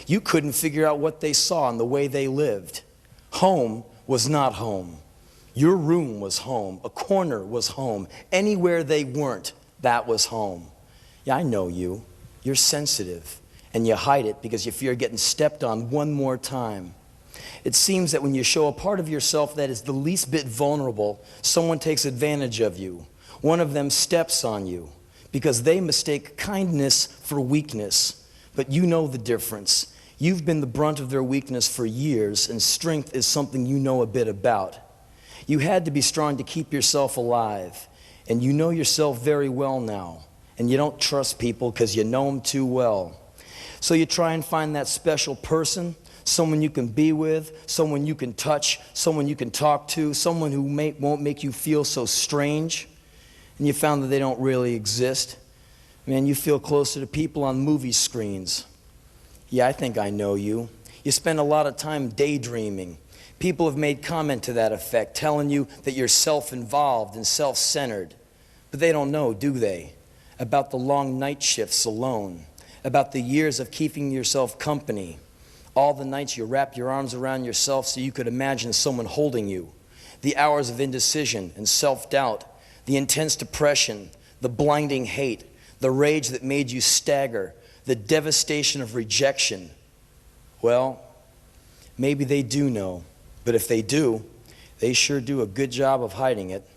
You couldn't figure out what they saw in the way they lived. Home was not home. Your room was home. A corner was home. Anywhere they weren't, that was home. Yeah, I know you. You're sensitive, and you hide it because you fear getting stepped on one more time. It seems that when you show a part of yourself that is the least bit vulnerable, someone takes advantage of you. One of them steps on you because they mistake kindness for weakness. But you know the difference. You've been the brunt of their weakness for years, and strength is something you know a bit about. You had to be strong to keep yourself alive, and you know yourself very well now, and you don't trust people because you know them too well. So you try and find that special person, someone you can be with, someone you can touch, someone you can talk to, someone who won't make you feel so strange, and you found that they don't really exist. Man, you feel closer to people on movie screens. Yeah, I think I know you. You spend a lot of time daydreaming. People have made comment to that effect, telling you that you're self-involved and self-centered. But they don't know, do they? About the long night shifts alone, about the years of keeping yourself company, all the nights you wrap your arms around yourself so you could imagine someone holding you, the hours of indecision and self-doubt, the intense depression, the blinding hate, the rage that made you stagger, the devastation of rejection. Well, maybe they do know, but if they do, they sure do a good job of hiding it.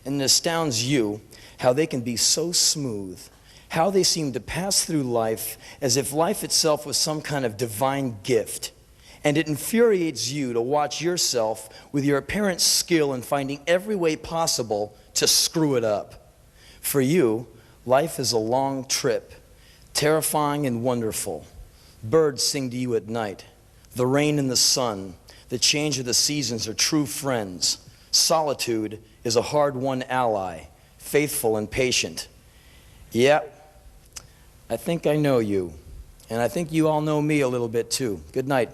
And it astounds you how they can be so smooth, how they seem to pass through life as if life itself was some kind of divine gift. And it infuriates you to watch yourself with your apparent skill in finding every way possible to screw it up. For you, life is a long trip, terrifying and wonderful. Birds sing to you at night. The rain and the sun, the change of the seasons are true friends. Solitude is a hard-won ally, faithful and patient. Yeah, I think I know you. And I think you all know me a little bit too. Good night.